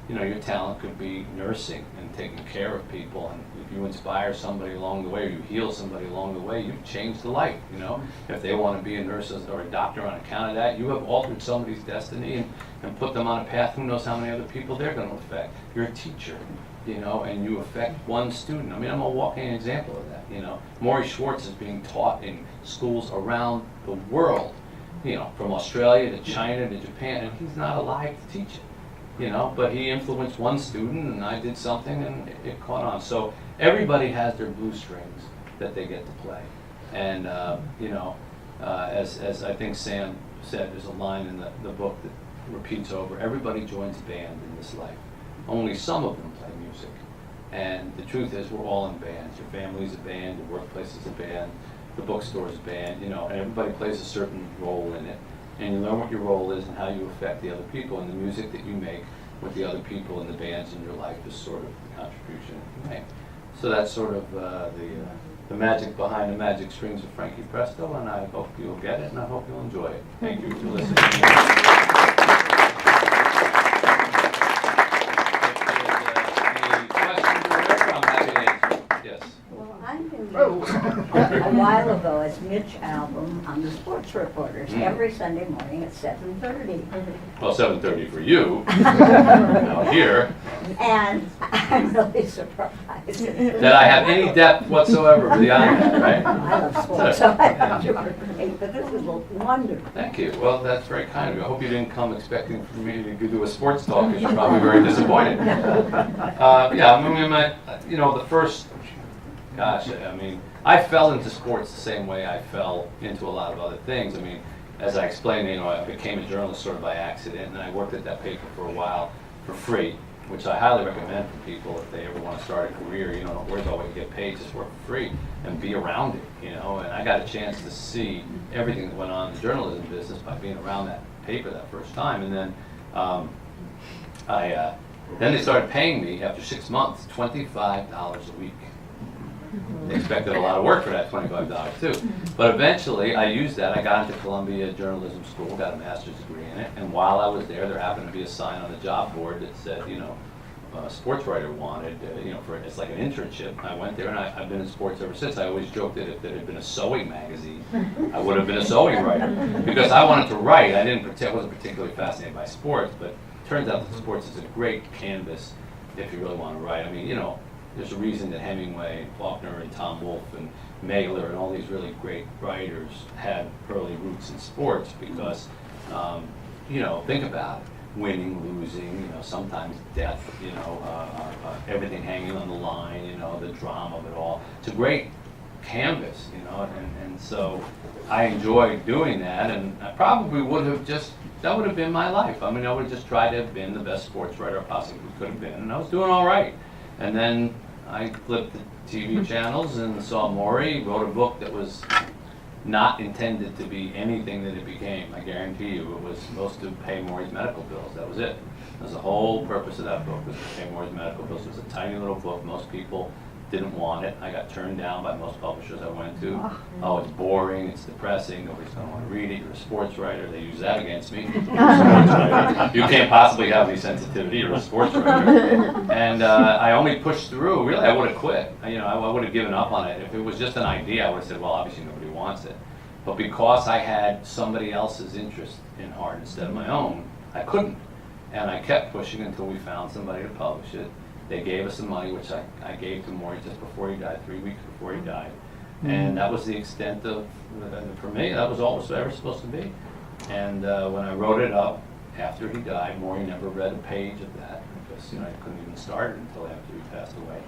Speaker 9: You know, your talent could be nursing and taking care of people, and if you inspire somebody along the way, or you heal somebody along the way, you've changed the life, you know. If they want to be a nurse or a doctor on account of that, you have altered somebody's destiny and put them on a path. Who knows how many other people they're going to affect. You're a teacher, you know, and you affect one student. I mean, I'm a walking example of that, you know. Morrie Schwartz is being taught in schools around the world, you know, from Australia to China to Japan, and he's not alive to teach it. You know, but he influenced one student, and I did something, and it caught on. So everybody has their blue strings that they get to play, and you know, as I think Sam said, there's a line in the book that repeats over: everybody joins a band in this life. Only some of them play music, and the truth is, we're all in bands. Your family's a band, your workplace is a band, the bookstore's a band. You know, and everybody plays a certain role in it. And you learn what your role is and how you affect the other people, and the music that you make with the other people and the bands in your life is sort of the contribution that you make. So that's sort of the magic behind the magic strings of Frankie Presto, and I hope you'll get it, and I hope you'll enjoy it. Thank you for listening. If there's any questions or whatever, I'm happy to answer. Yes.
Speaker 13: Well, I knew you a while ago as Mitch Albom on the Sports Reporters every Sunday morning at 7:30.
Speaker 9: Well, 7:30 for you. Out here.
Speaker 13: And I'm really surprised
Speaker 9: that I have any depth whatsoever beyond that, right?
Speaker 13: I love sports, so I thought you were great, but this was wonderful.
Speaker 9: Thank you. Well, that's very kind of you. I hope you didn't come expecting for me to do a sports talk, because you're probably very disappointed. Yeah, I mean, you know, the first, gosh, I mean, I fell into sports the same way I fell into a lot of other things. I mean, as I explained, you know, I became a journalist sort of by accident, and I worked at that paper for a while for free, which I highly recommend for people if they ever want to start a career. You know, don't worry about what you get paid, just work for free and be around it, you know. And I got a chance to see everything that went on in the journalism business by being around that paper that first time. And then then they started paying me after 6 months, $25 a week. They expected a lot of work for that $25 too. But eventually I used that. I got into Columbia Journalism School, got a master's degree in it, and while I was there happened to be a sign on the job board that said, you know, a sports writer wanted, you know, it's like an internship. I went there, and I've been in sports ever since. I always joked that if there had been a sewing magazine, I would have been a sewing writer, because I wanted to write. I wasn't particularly fascinated by sports, but it turns out that sports is a great canvas if you really want to write. I mean, you know, there's a reason that Hemingway and Faulkner and Tom Wolfe and Mailer and all these really great writers had early roots in sports, because, you know, think about it. Winning, losing, you know, sometimes death, you know, everything hanging on the line, you know, the drama of it all. It's a great canvas, you know, and so I enjoyed doing that, and I probably would have that would have been my life. I mean, I would have just tried to have been the best sports writer I possibly could have been, and I was doing all right. And then I flipped the TV channels and saw Morrie, wrote a book that was not intended to be anything that it became. I guarantee you, it was supposed to pay Morrie's medical bills. That was it. That was the whole purpose of that book, was to pay Morrie's medical bills. It was a tiny little book. Most people didn't want it. I got turned down by most publishers I went to. Oh, it's boring, it's depressing, nobody's going to want to read it. You're a sports writer. They use that against me. You're a sports writer. You can't possibly have any sensitivity. You're a sports writer. And I only pushed through. Really, I would have quit. You know, I would have given up on it. If it was just an idea, I would have said, well, obviously nobody wants it. But because I had somebody else's interest in heart instead of my own, I couldn't. And I kept pushing until we found somebody to publish it. They gave us the money, which I gave to Morrie just before he died, 3 weeks before he died. And that was the extent of, for me, that was all it was ever supposed to be. And when I wrote it up after he died, Morrie never read a page of that, because, you know, I couldn't even start it until after he passed away.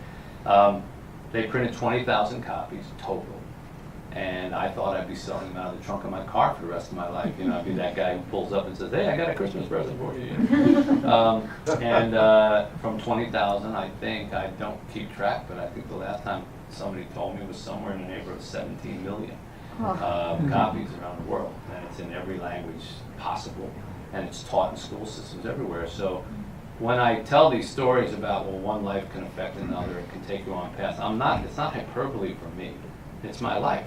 Speaker 9: They printed 20,000 copies total. And I thought I'd be selling them out of the trunk of my car for the rest of my life. You know, I'd be that guy who pulls up and says, hey, I got a Christmas present for you. From 20,000, I think, I don't keep track, but I think the last time somebody told me was somewhere in the neighborhood of 17 million copies around the world. And it's in every language possible. And it's taught in school systems everywhere. So when I tell these stories about, well, one life can affect another, it can take you on paths, it's not hyperbole for me. It's my life.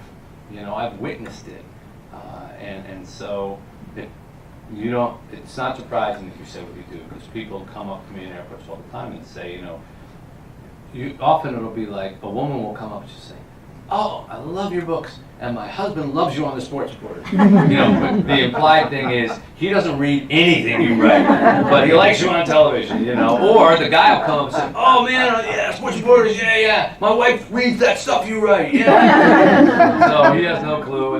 Speaker 9: You know, I've witnessed it. And so it's not surprising if you say what you do, because people come up to me in airports all the time and say, you know, often it'll be like, a woman will come up and she'll say, oh, I love your books, and my husband loves you on the Sports Reporters. You know, but the implied thing is, he doesn't read anything you write, but he likes you on television, you know. Or the guy will come up and say, oh man, yeah, Sports Reporters, yeah, my wife reads that stuff you write, yeah. So he has no clue,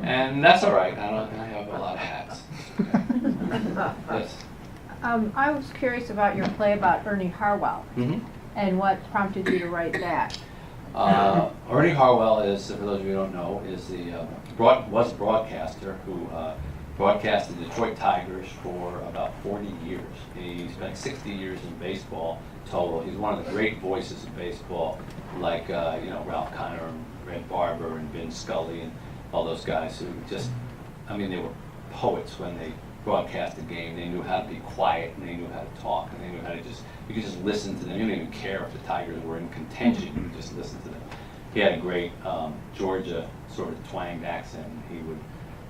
Speaker 9: and that's all right. I have a lot of hats. Yes.
Speaker 14: I was curious about your play about Ernie Harwell, and what prompted you to write that.
Speaker 9: Ernie Harwell is, for those of you who don't know, was a broadcaster who broadcasted the Detroit Tigers for about 40 years. He spent 60 years in baseball total. He's one of the great voices of baseball, like Ralph Kiner and Red Barber and Vin Scully and all those guys who just, they were poets when they broadcast a game. They knew how to be quiet, and they knew how to talk, and they knew how to you could just listen to them. You didn't even care if the Tigers were in contention. You could just listen to them. He had a great Georgia sort of twanged accent.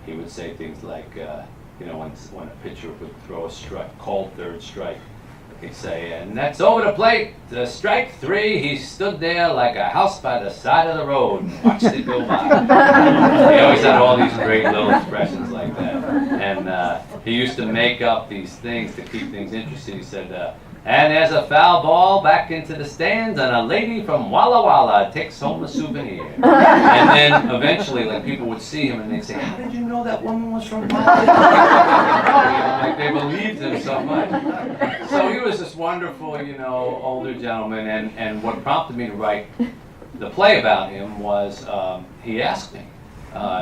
Speaker 9: He would say things like, when a pitcher would throw a called third strike, he'd say, and that's over the plate, strike 3. He stood there like a house by the side of the road and watched it go by. He always had all these great little expressions like that. And he used to make up these things to keep things interesting. He said, and there's a foul ball back into the stands, and a lady from Walla Walla takes home a souvenir. And then eventually, like, people would see him and they'd say, how did you know that woman was from Walla Walla? Like, they believed him so much. So he was this wonderful, older gentleman, and what prompted me to write the play about him was he asked me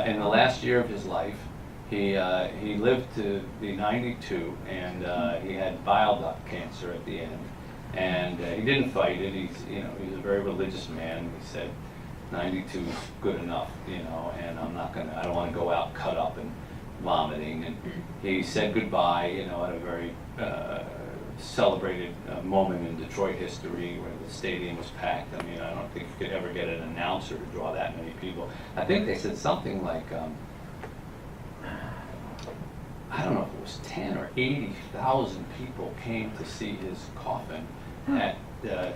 Speaker 9: in the last year of his life. He lived to be 92, and he had bile duct cancer at the end, and he didn't fight it. He's a very religious man. He said 92 is good enough, and I don't want to go out cut up and vomiting. And he said goodbye, at a very celebrated moment in Detroit history where the stadium was packed. I don't think you could ever get an announcer to draw that many people. I think they said something like, I don't know if it was 10 or 80,000 people came to see his coffin at the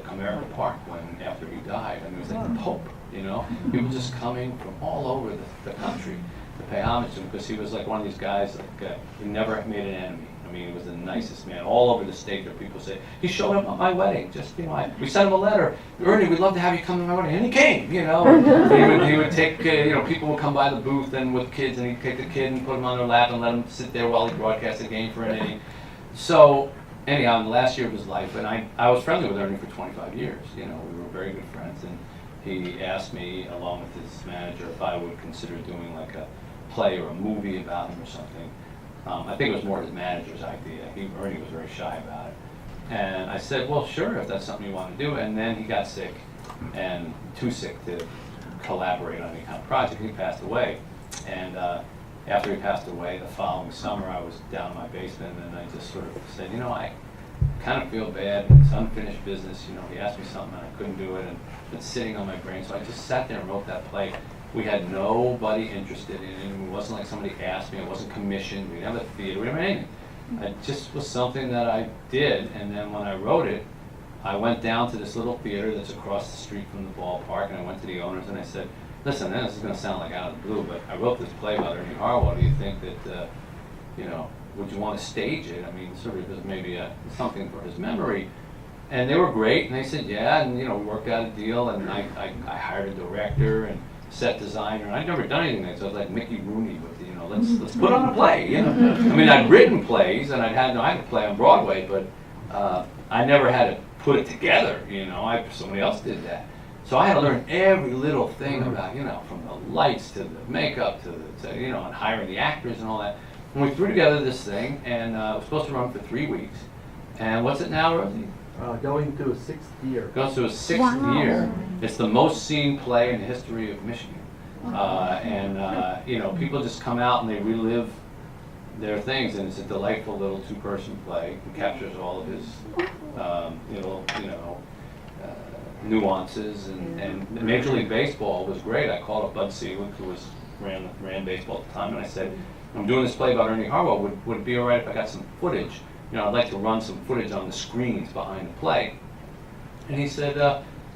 Speaker 9: Comerica Park after he died. It was like the Pope, People just coming from all over the country to pay homage to him, because he was like one of these guys, he never made an enemy. He was the nicest man. All over the state there, people say, he showed up at my wedding. We sent him a letter. Ernie, we'd love to have you come to my wedding. And he came, He would take, people would come by the booth and with kids, and he'd take the kid and put him on their lap and let him sit there while he broadcast a game for an inning. So, anyhow, in the last year of his life, and I was friendly with Ernie for 25 years. We were very good friends. And he asked me, along with his manager, if I would consider doing like a play or a movie about him or something. I think it was more his manager's idea. Ernie was very shy about it. And I said, well, sure, if that's something you want to do. And then he got sick, and too sick to collaborate on any kind of project. He passed away. And after he passed away, the following summer, I was down in my basement, and I just sort of said, I kind of feel bad. It's unfinished business. He asked me something, and I couldn't do it. And it's sitting on my brain. So I just sat there and wrote that play. We had nobody interested in it. It wasn't like somebody asked me. It wasn't commissioned. We didn't have a theater. We didn't have anything. It just was something that I did. And then when I wrote it, I went down to this little theater that's across the street from the ballpark, and I went to the owners and I said, listen, this is going to sound like out of the blue, but I wrote this play about Ernie Harwell. Do you think that, would you want to stage it? Sort of as maybe something for his memory. And they were great, and they said, yeah, and we worked out a deal, and I hired a director and set designer, and I'd never done anything like that, so I was like Mickey Rooney with let's put on a play, I'd written plays, and I had to play on Broadway, but I never had a put it together, somebody else did that. So I had to learn every little thing about, from the lights to the makeup to and hiring the actors and all that. And we threw together this thing, and it was supposed to run for 3 weeks. And what's it now, Rosie?
Speaker 12: Going to a 6th year.
Speaker 9: Goes to a 6th year. It's the most seen play in the history of Michigan. People just come out and they relive their things, and it's a delightful little 2-person play. It captures all of his, nuances. And Major League Baseball was great. I called up Bud Selig, who ran baseball at the time, and I said, I'm doing this play about Ernie Harwell. Would it be all right if I got some footage? I'd like to run some footage on the screens behind the play. And he said,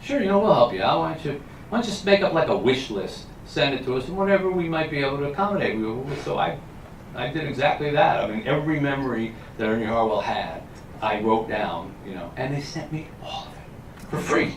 Speaker 9: sure, we'll help you out. Why don't you just make up like a wish list, send it to us, and whatever we might be able to accommodate. So I did exactly that. I mean, every memory that Ernie Harwell had, I wrote down, and they sent me all of it for free,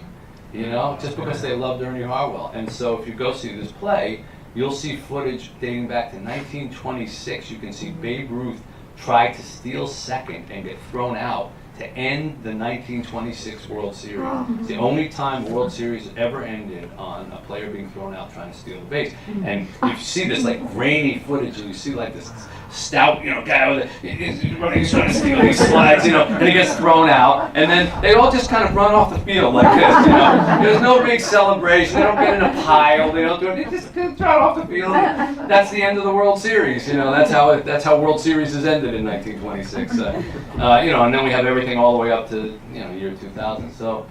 Speaker 9: just because they loved Ernie Harwell. And so if you go see this play, you'll see footage dating back to 1926. You can see Babe Ruth tried to steal second and get thrown out to end the 1926 World Series. It's the only time a World Series ever ended on a player being thrown out trying to steal the base. And you see this like grainy footage, and you see like this stout, guy with he's trying to steal these slides, and he gets thrown out, and then they all just kind of run off the field like this, There's no big celebration. They don't get in a pile. They don't do it. They just get thrown off the field. That's the end of the World Series. That's how World Series has ended in 1926. And then we have everything all the way up to year 2000. So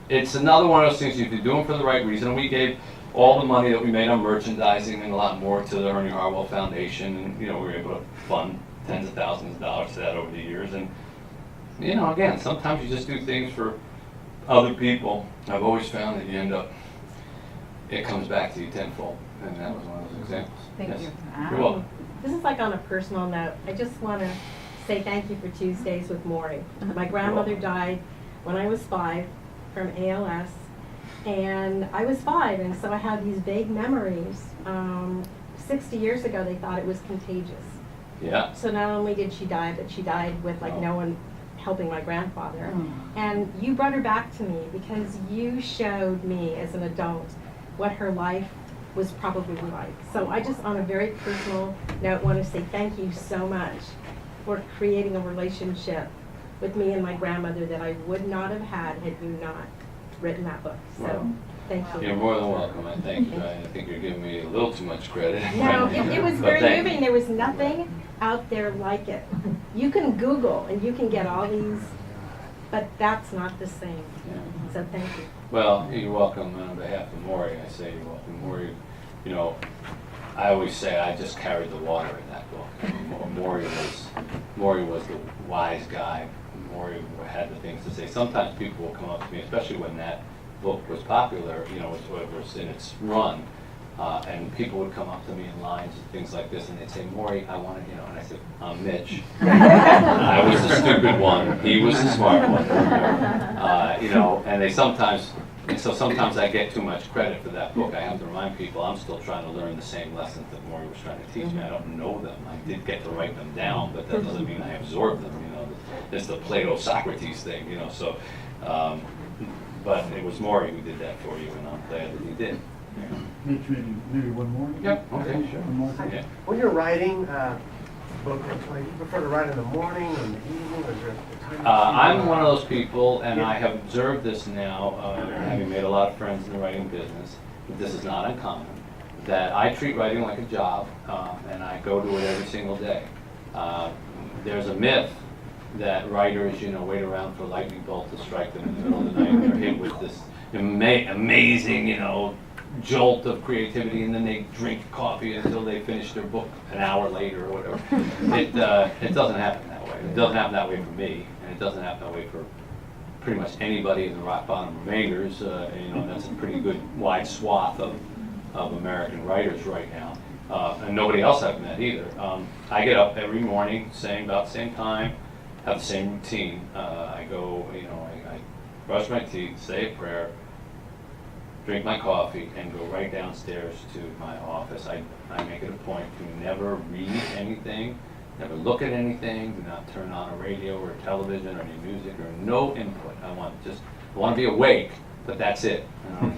Speaker 9: it's another one of those things you have to do them for the right reason. And we gave all the money that we made on merchandising and a lot more to the Ernie Harwell Foundation, and we were able to fund tens of thousands of dollars to that over the years. And again, sometimes you just do things for other people. I've always found that it comes back to you tenfold, and that was one of those examples.
Speaker 15: Thank you.
Speaker 9: You're welcome.
Speaker 15: This is like on a personal note. I just want to say thank you for Tuesdays with Morrie. My grandmother died when I was 5 from ALS, and I was 5, and so I had these vague memories. 60 years ago, they thought it was contagious.
Speaker 9: Yeah.
Speaker 15: So not only did she die, but she died with no one helping my grandfather. And you brought her back to me because you showed me as an adult what her life was probably like. So I just, on a very personal note, want to say thank you so much for creating a relationship with me and my grandmother that I would not have had you not written that book. So thank you.
Speaker 9: You're more than welcome. I thank you. I think you're giving me a little too much credit.
Speaker 15: No, it was very moving. There was nothing out there like it. You can Google and you can get all these, but that's not the same. So thank you.
Speaker 9: Well, you're welcome. On behalf of Morrie, I say you're welcome. Morrie, I always say I just carried the water in that book. Morrie was the wise guy. Morrie had the things to say. Sometimes people will come up to me, especially when that book was popular, it was in its run, and people would come up to me in lines and things like this, and they'd say, Morrie, I want to, and I said, I'm Mitch. I was the stupid one. He was the smart one. And they sometimes I get too much credit for that book. I have to remind people I'm still trying to learn the same lessons that Morrie was trying to teach me. I don't know them. I did get to write them down, but that doesn't mean I absorbed them. It's the Plato-Socrates thing, So, but it was Morrie who did that for you, and I'm glad that he did.
Speaker 11: Mitch, maybe one more?
Speaker 9: Yep. Okay. Sure.
Speaker 11: One more thing?
Speaker 9: Yeah.
Speaker 12: When you're writing book or play, do you prefer to write in the morning or in the evening, or is there a time?
Speaker 9: I'm one of those people, and I have observed this now, having made a lot of friends in the writing business, but this is not uncommon, that I treat writing like a job, and I go to it every single day. There's a myth that writers, wait around for a lightning bolt to strike them in the middle of the night, and they're hit with this amazing, jolt of creativity, and then they drink coffee until they finish their book an hour later or whatever. It doesn't happen that way. It doesn't happen that way for me, and it doesn't happen that way for pretty much anybody in the rock bottom remainders. That's a pretty good wide swath of American writers right now, and nobody else I've met either. I get up every morning, about the same time, have the same routine. I go, I brush my teeth, say a prayer, drink my coffee, and go right downstairs to my office. I make it a point to never read anything never look at anything, do not turn on a radio or television or any music or no input. I want to be awake, but that's it.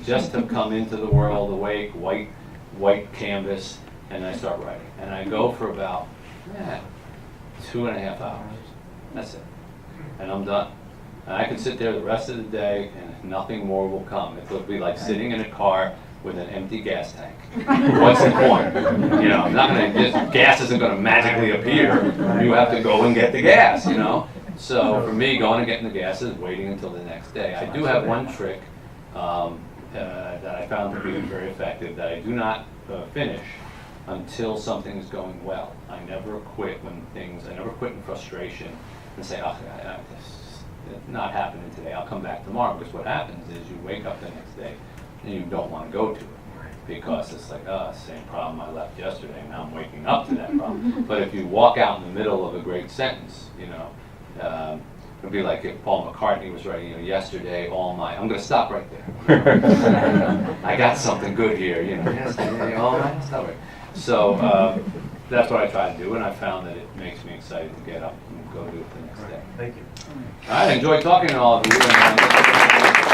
Speaker 9: Just to come into the world awake, white canvas, and I start writing. And I go for about 2.5 hours. That's it. And I'm done. And I can sit there the rest of the day and nothing more will come. It'll be like sitting in a car with an empty gas tank. What's the point? You know, I'm not gonna, gas isn't gonna magically appear. You have to go and get the gas, you know? So for me, going and getting the gas is waiting until the next day. I do have one trick that I found to be very effective, that I do not finish until something is going well. I never quit I never quit in frustration and say, oh, this is not happening today, I'll come back tomorrow. Because what happens is you wake up the next day and you don't want to go to it. Because it's like, oh, same problem I left yesterday, now I'm waking up to that problem. But if you walk out in the middle of a great sentence, you know, it'd be like if Paul McCartney was writing, you know, yesterday, all my, I'm going to stop right there. I got something good here, you know, yesterday, all my, stop right. So that's what I try to do, and I found that it makes me excited to get up and go do it the next day.
Speaker 12: Thank you.
Speaker 9: I enjoyed talking to all of you.